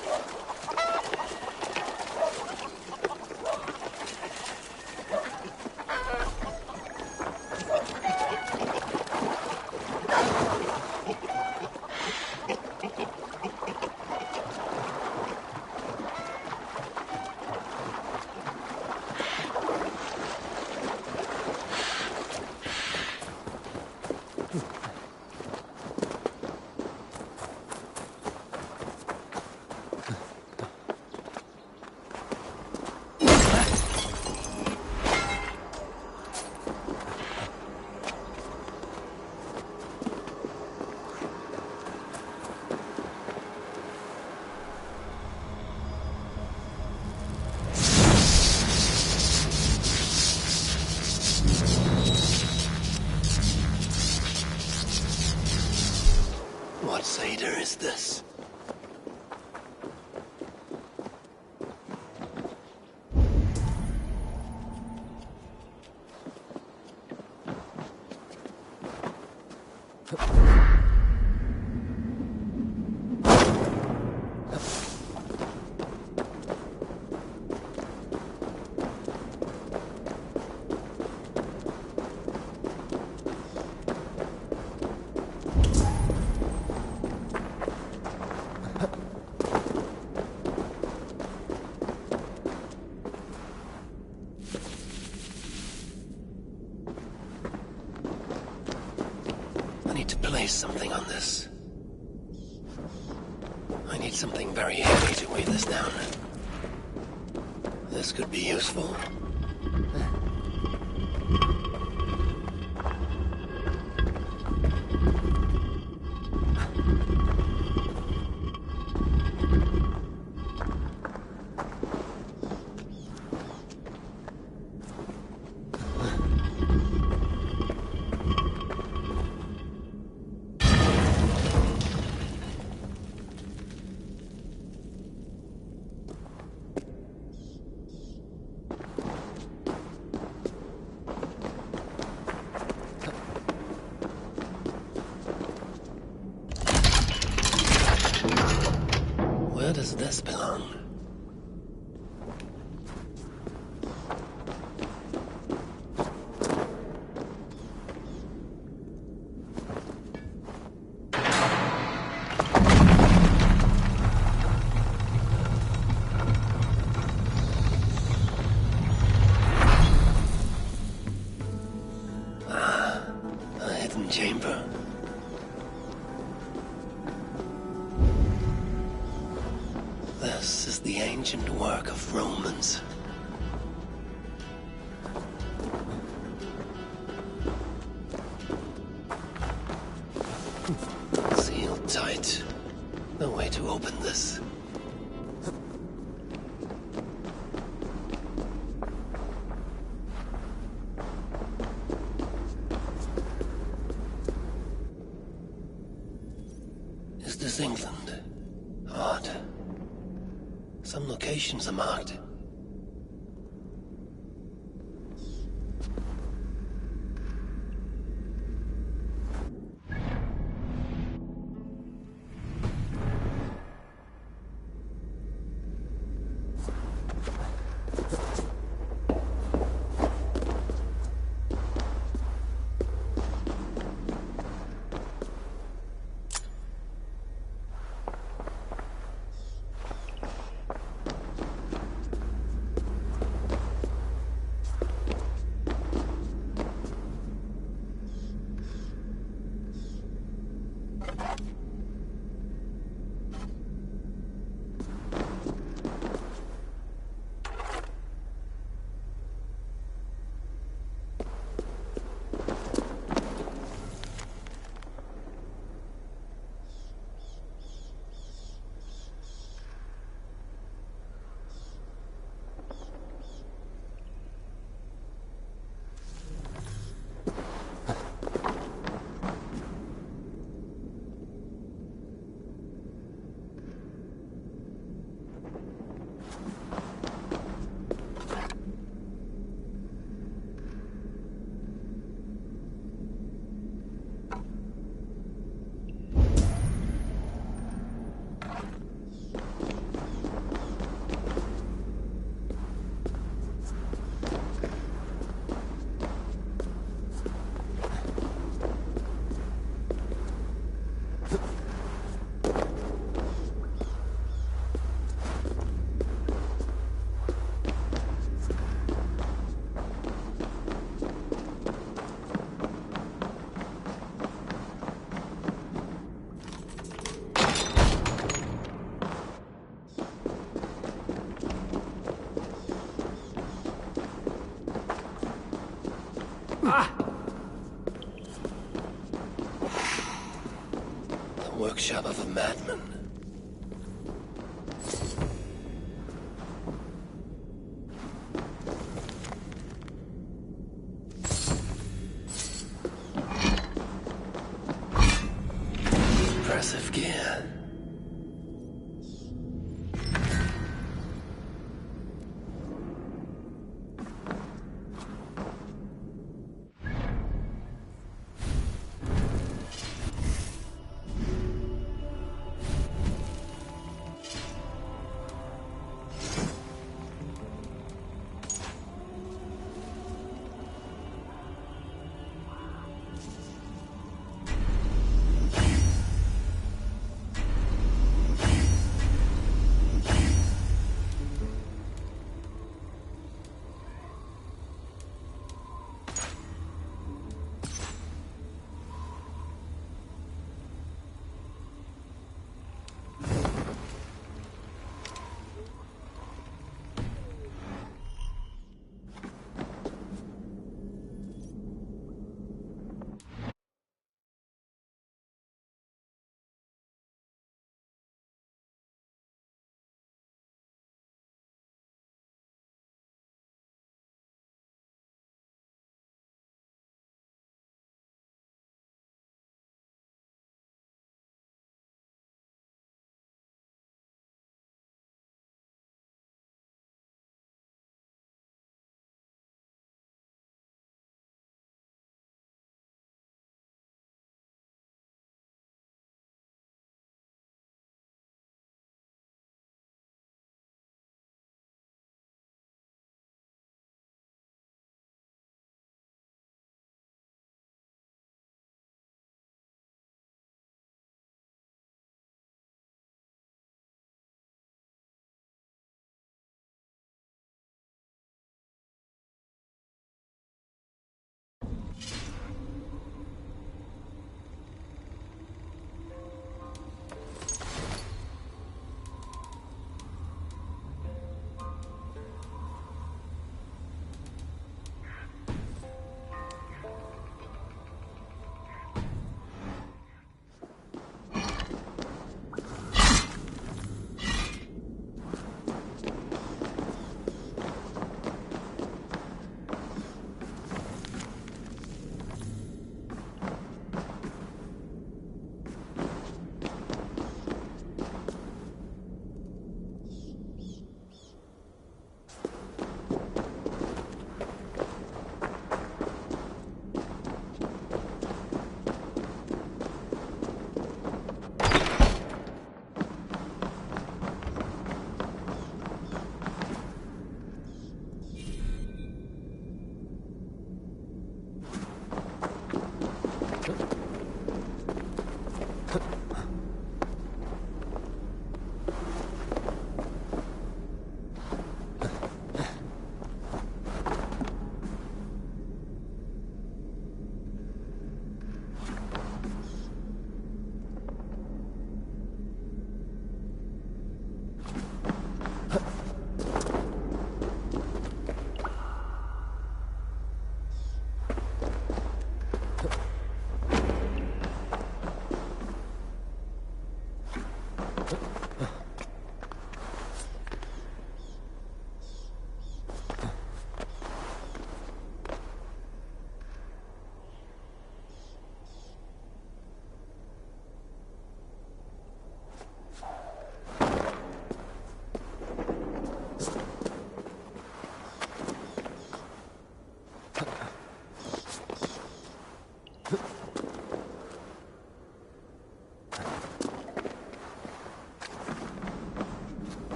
What Seder is this? Something on this. I need something very heavy to weigh this down. This could be useful. Where does this belong? A hidden chamber. This is the ancient work of Romans. Sealed tight. No way to open this. Is this England? Odd. Some locations are marked. The workshop of a madman. Impressive gear.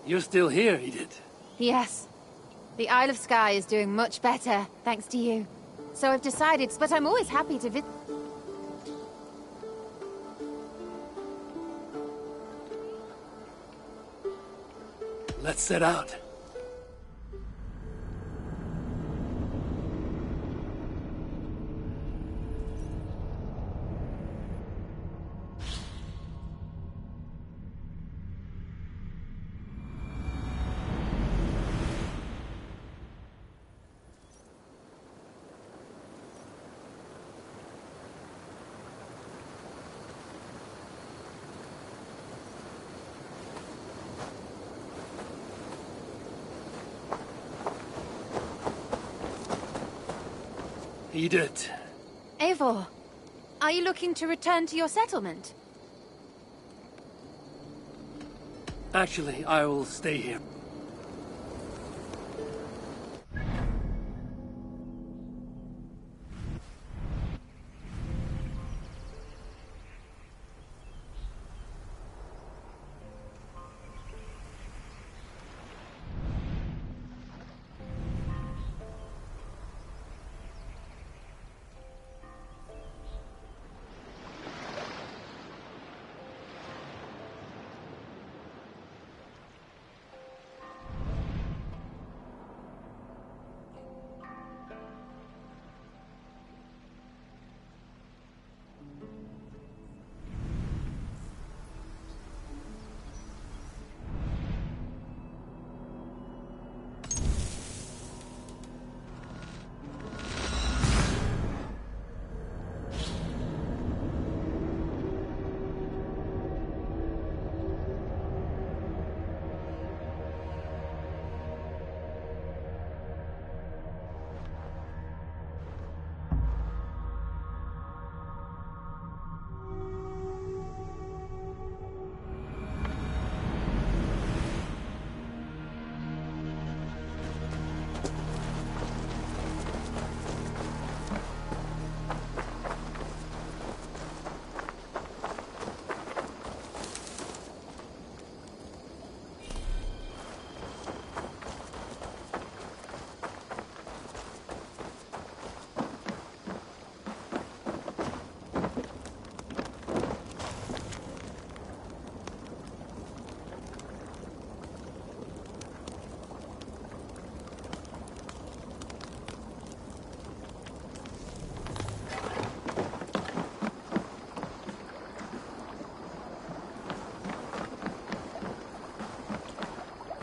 You're still here, Edith. Yes. The Isle of Skye is doing much better, thanks to you. So I've decided, but I'm always happy to visit. Let's set out. Edith. Eivor, are you looking to return to your settlement? Actually, I will stay here.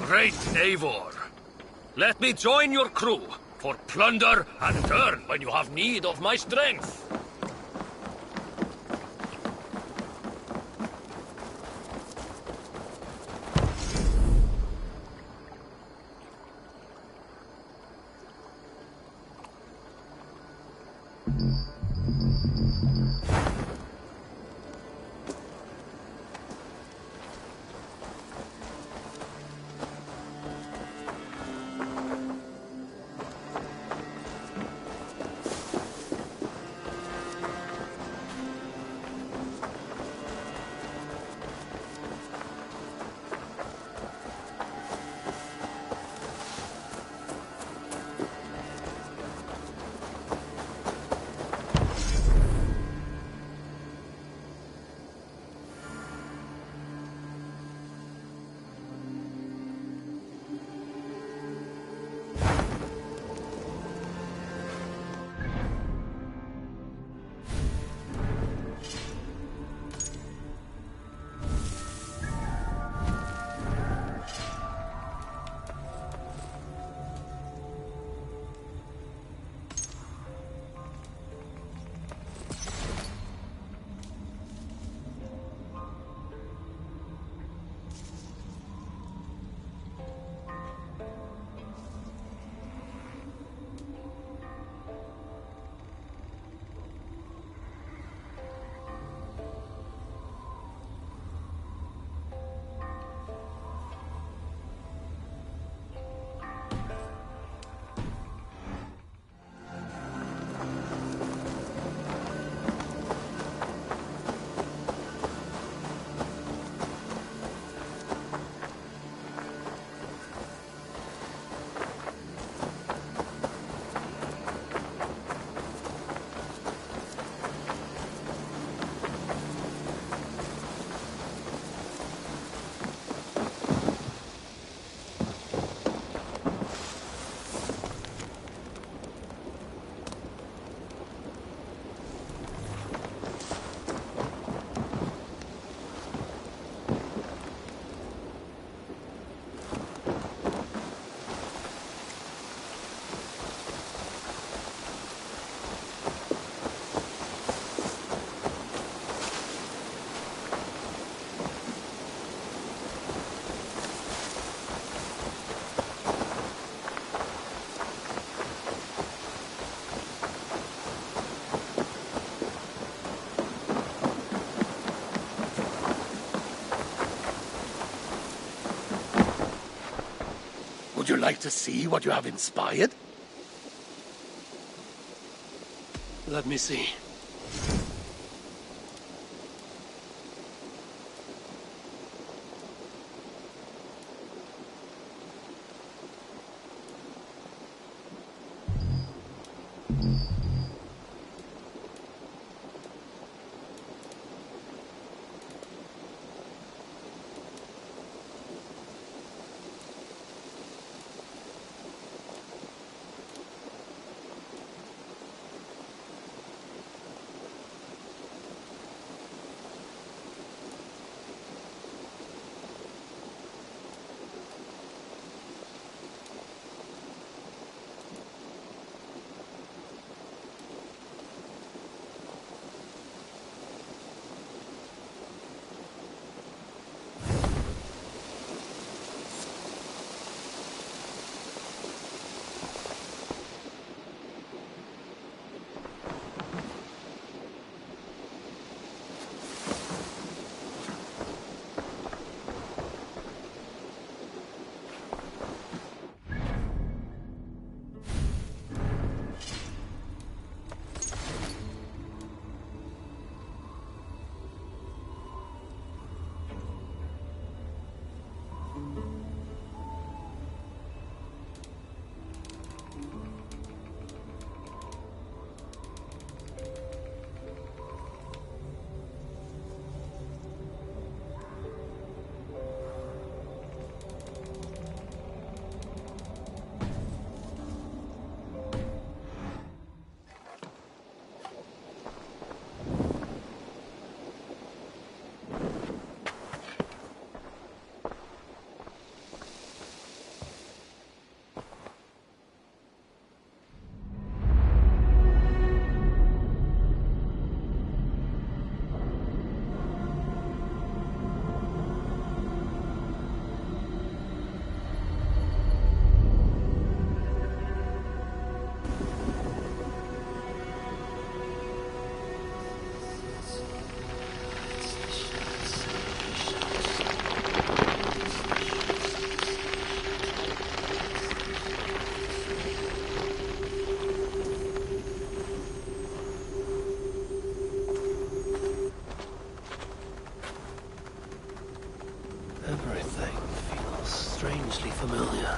Great Eivor, let me join your crew, for plunder and turn when you have need of my strength. like to see what you have inspired? Let me see. Everything feels strangely familiar.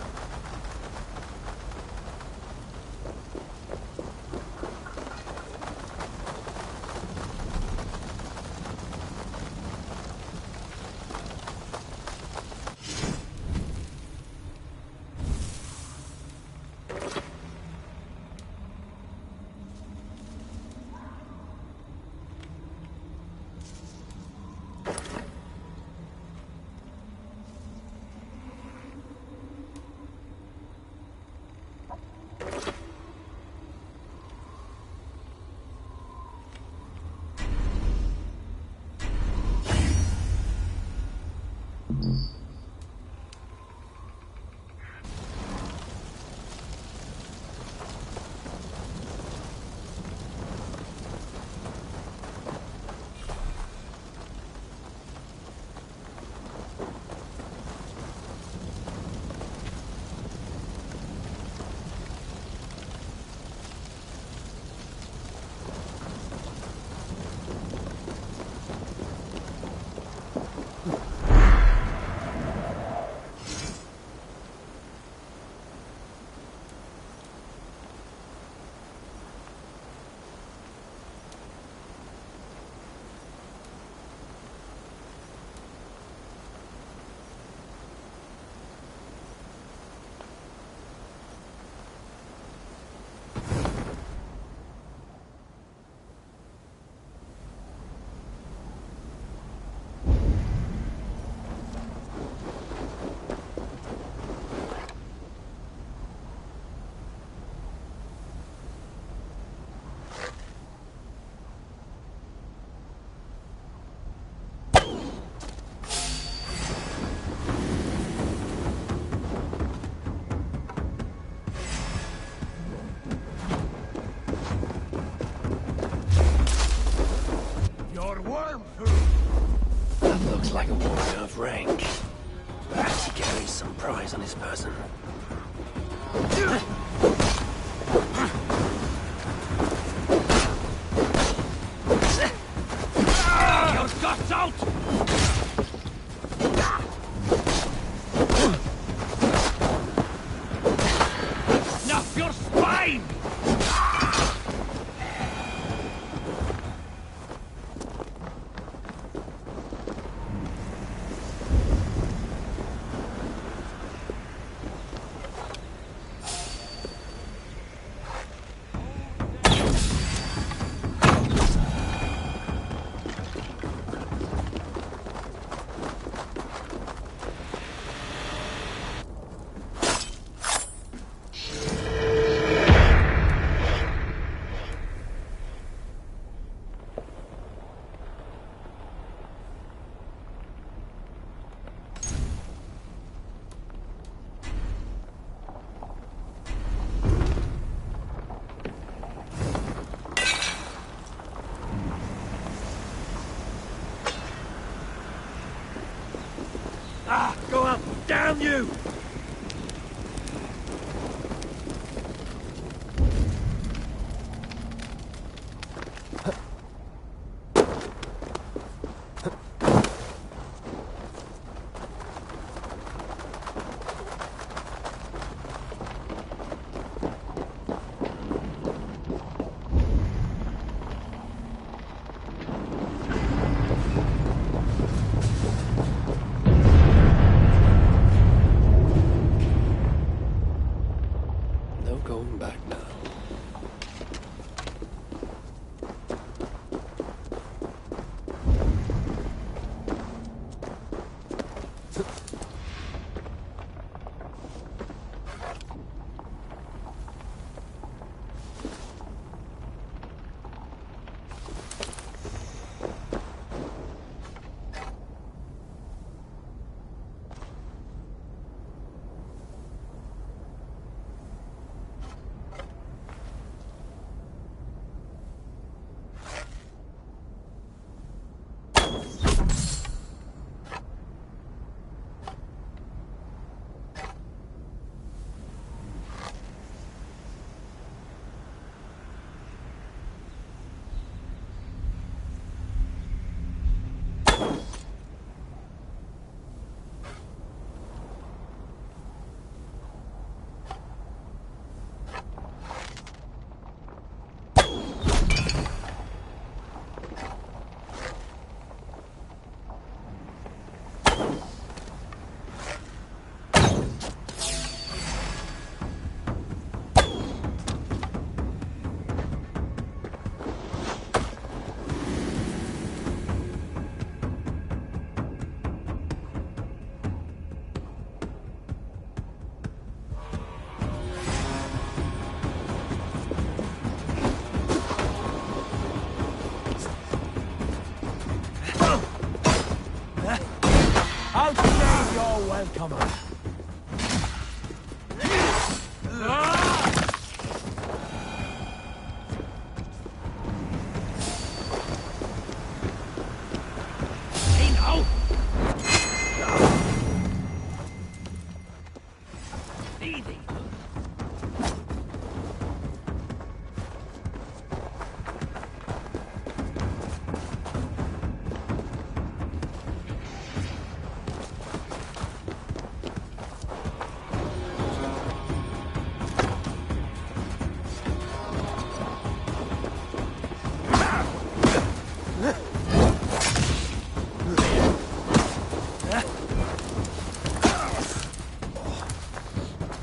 That looks like a warrior of rank. Perhaps he carries some prize on his person. damn you! No going back now. I'll say you're welcome. Hey, now! Easy.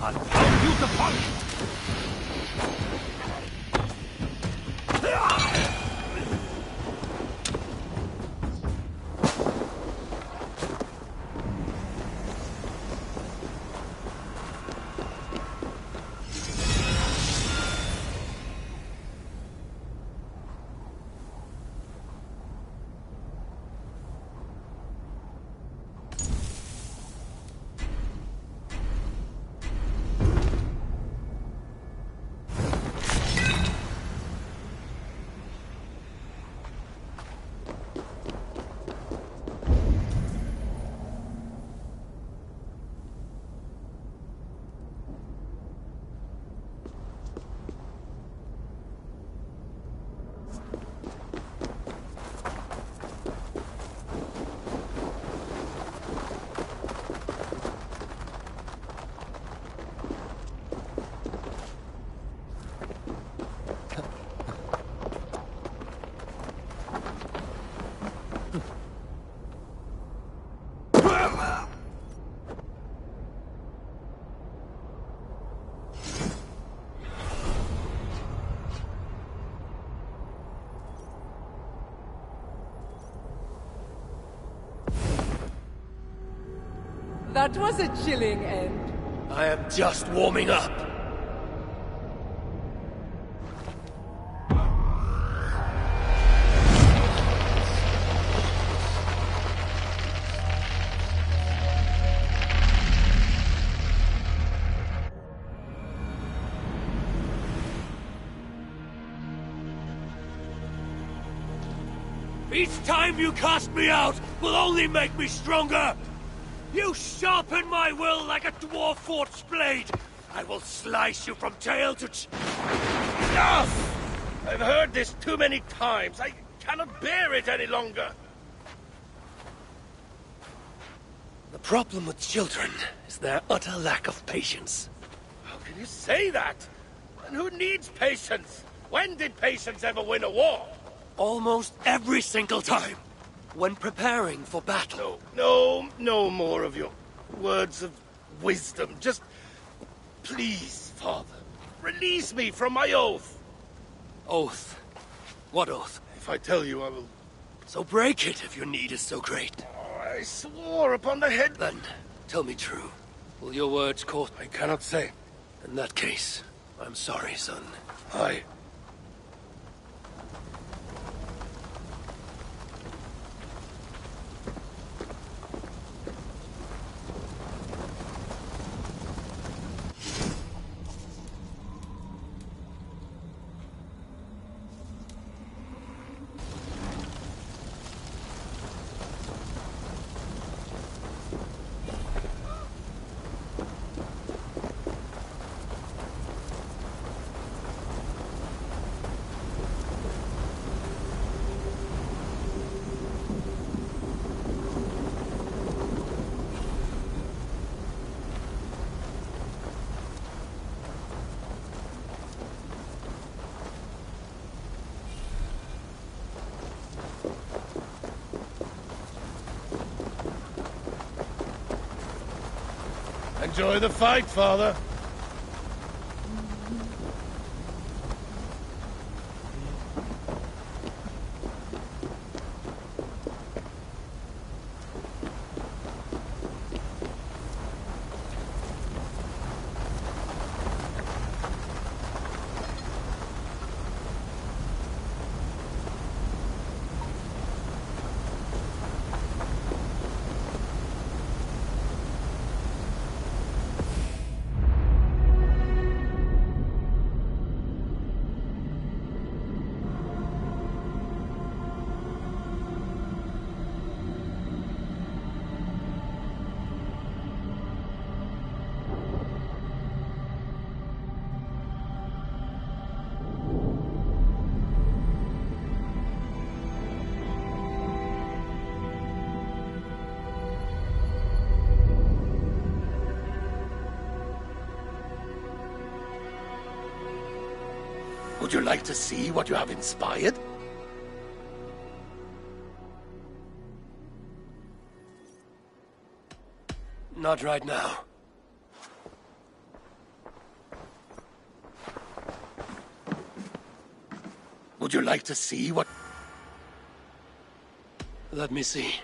I'll pound you to pulp! That was a chilling end. I am just warming up. Each time you cast me out will only make me stronger! You sharpen my will like a dwarf-forged blade! I will slice you from tail to Enough! I've heard this too many times. I cannot bear it any longer. The problem with children is their utter lack of patience. How can you say that? And who needs patience? When did patience ever win a war? Almost every single time. When preparing for battle. No more of your words of wisdom. Just, please, Father, release me from my oath. Oath? What oath? If I tell you, I will... So break it if your need is so great. Oh, I swore upon the head... Then, tell me true. Will your words cost... I cannot say. In that case, I'm sorry, son. Aye. Enjoy the fight, Father. Would you like to see what you have inspired? Not right now. Would you like to see what... Let me see.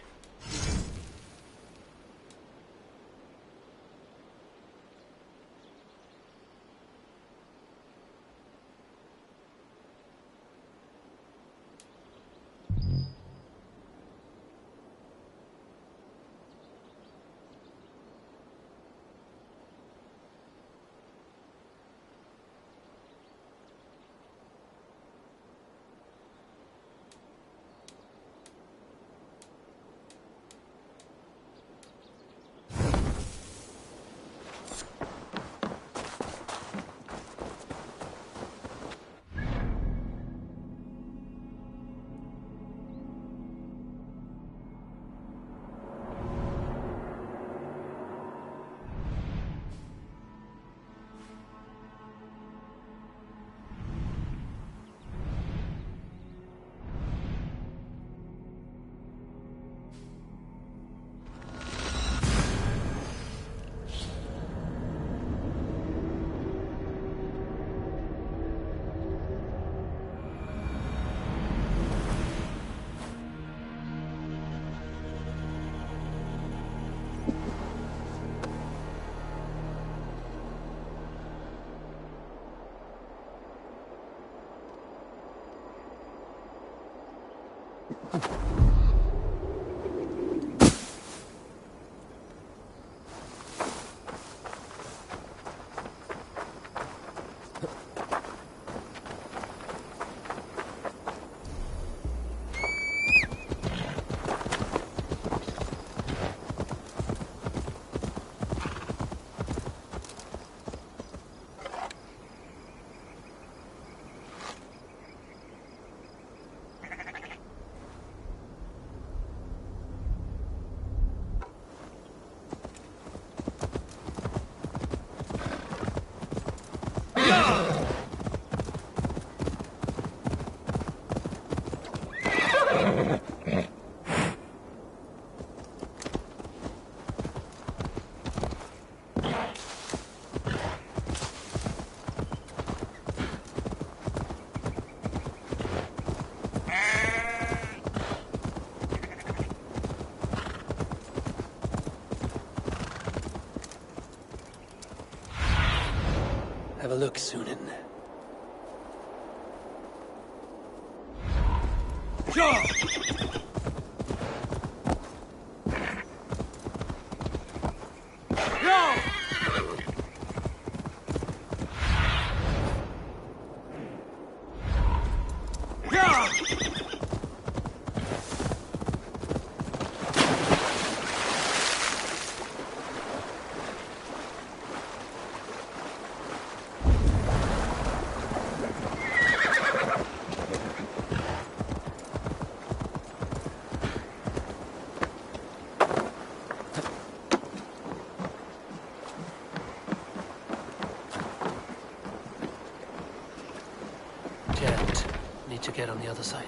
To get on the other side.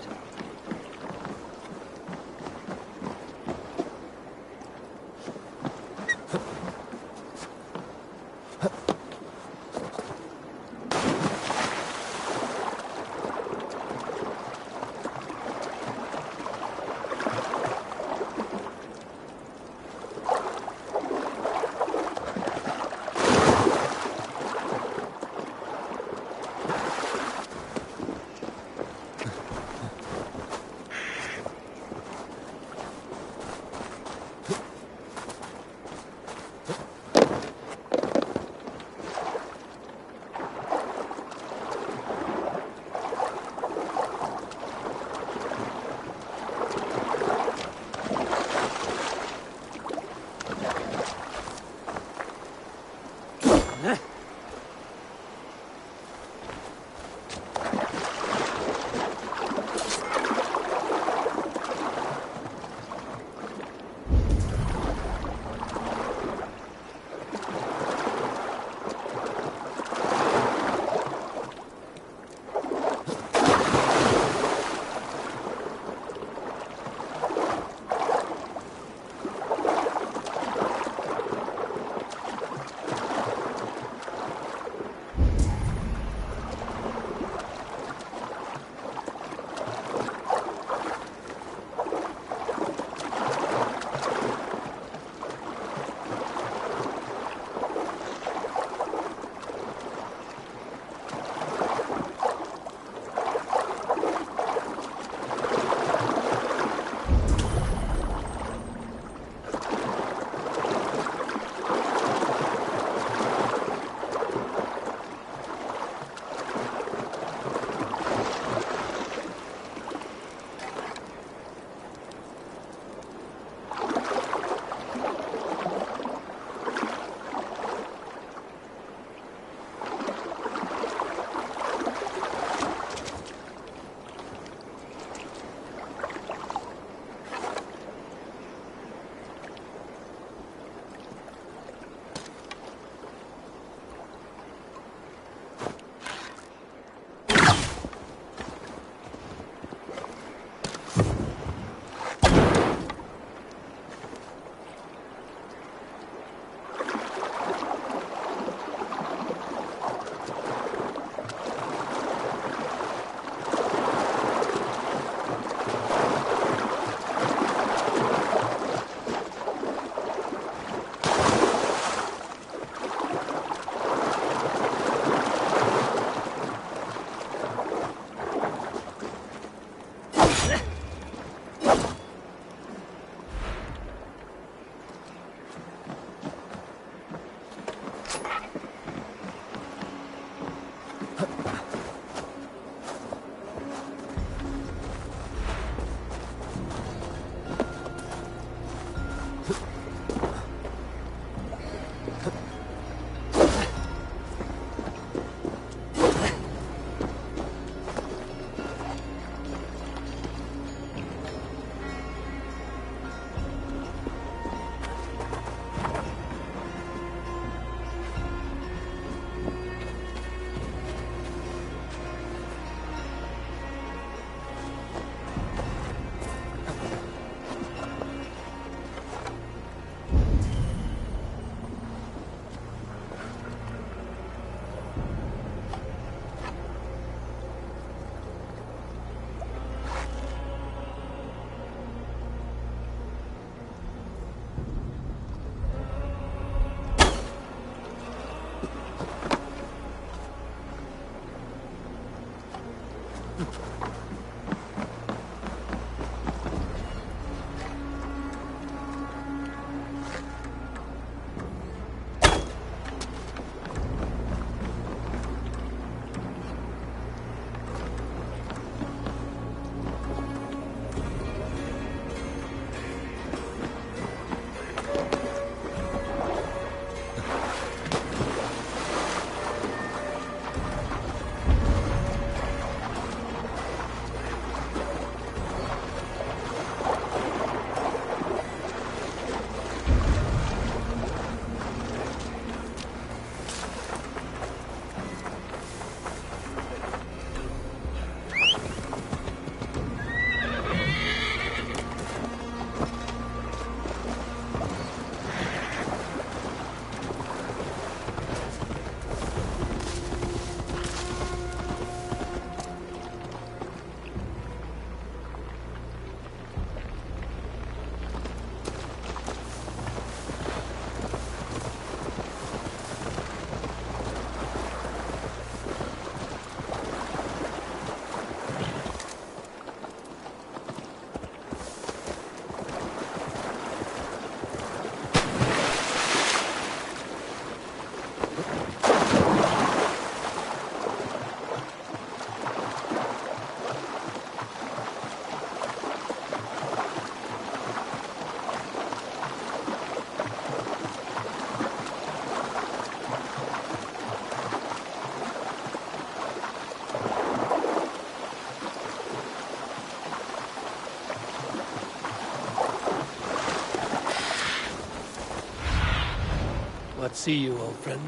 See you, old friend.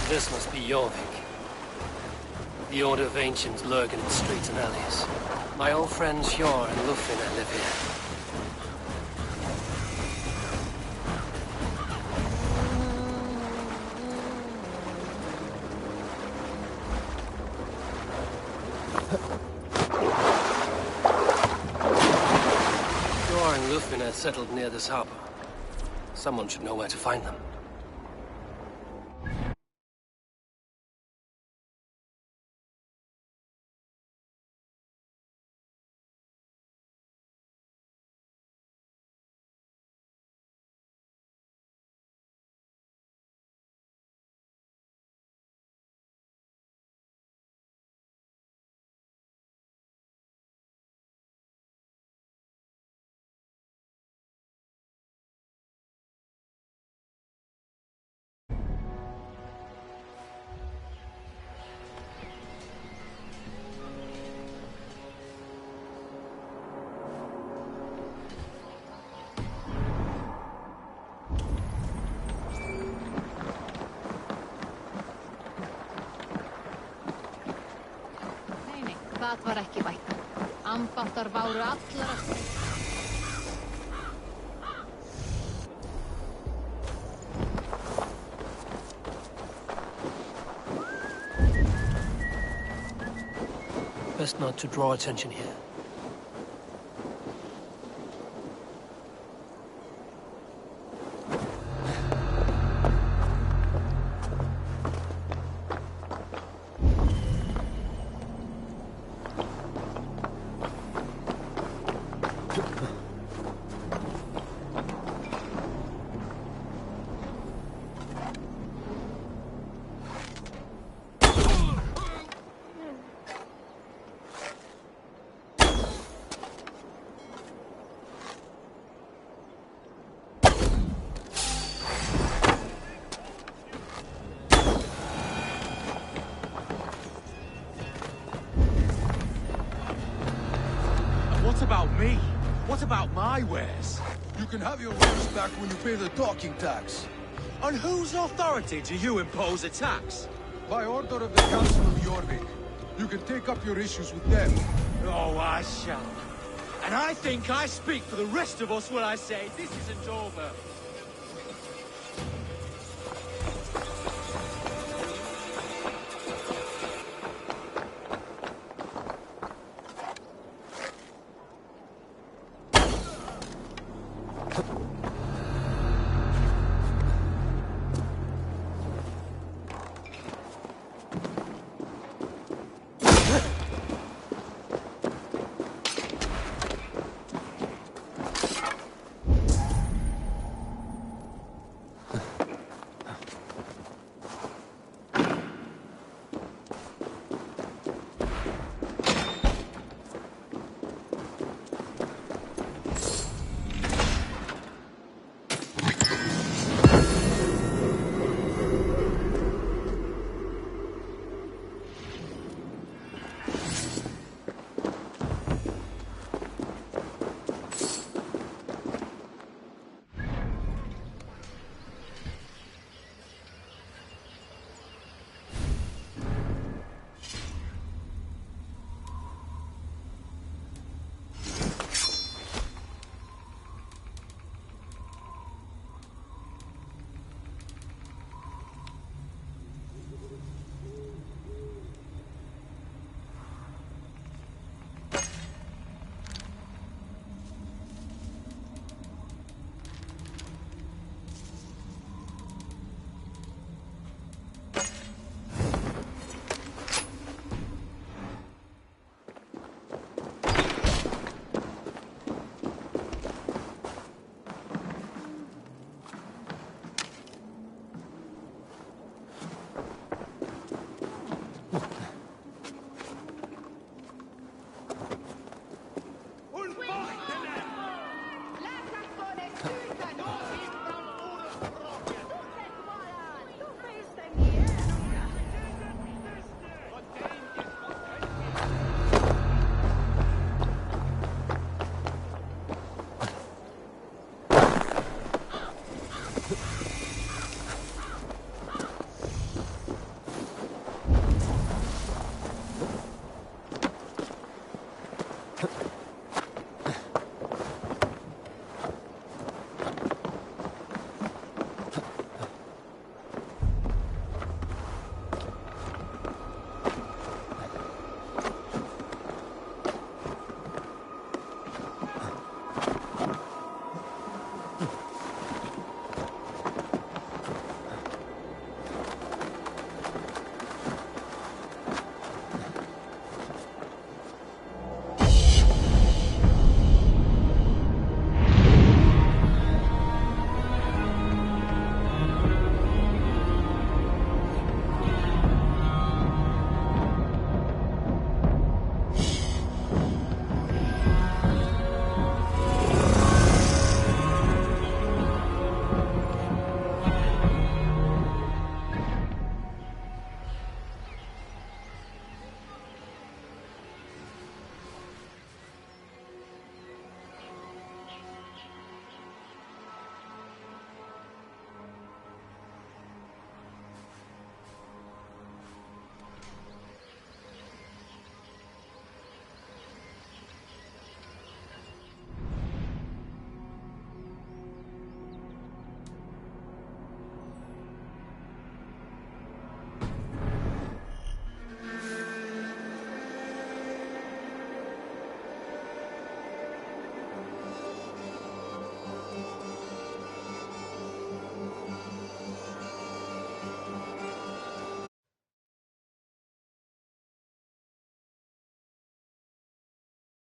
This must be Jorvik. The Order of Ancients lurk in its streets and alleys. My old friends Hjor and Lufina live here. Hjor and Lufina settled near this harbor. Someone should know where to find them. Það var ekki vænt. Ambáttar váru allar að segja. Best not to draw attention here. What about me? What about my wares? You can have your wares back when you pay the docking tax. On whose authority do you impose a tax? By order of the Council of Jorvik, you can take up your issues with them. Oh, I shall. And I think I speak for the rest of us when I say this isn't over.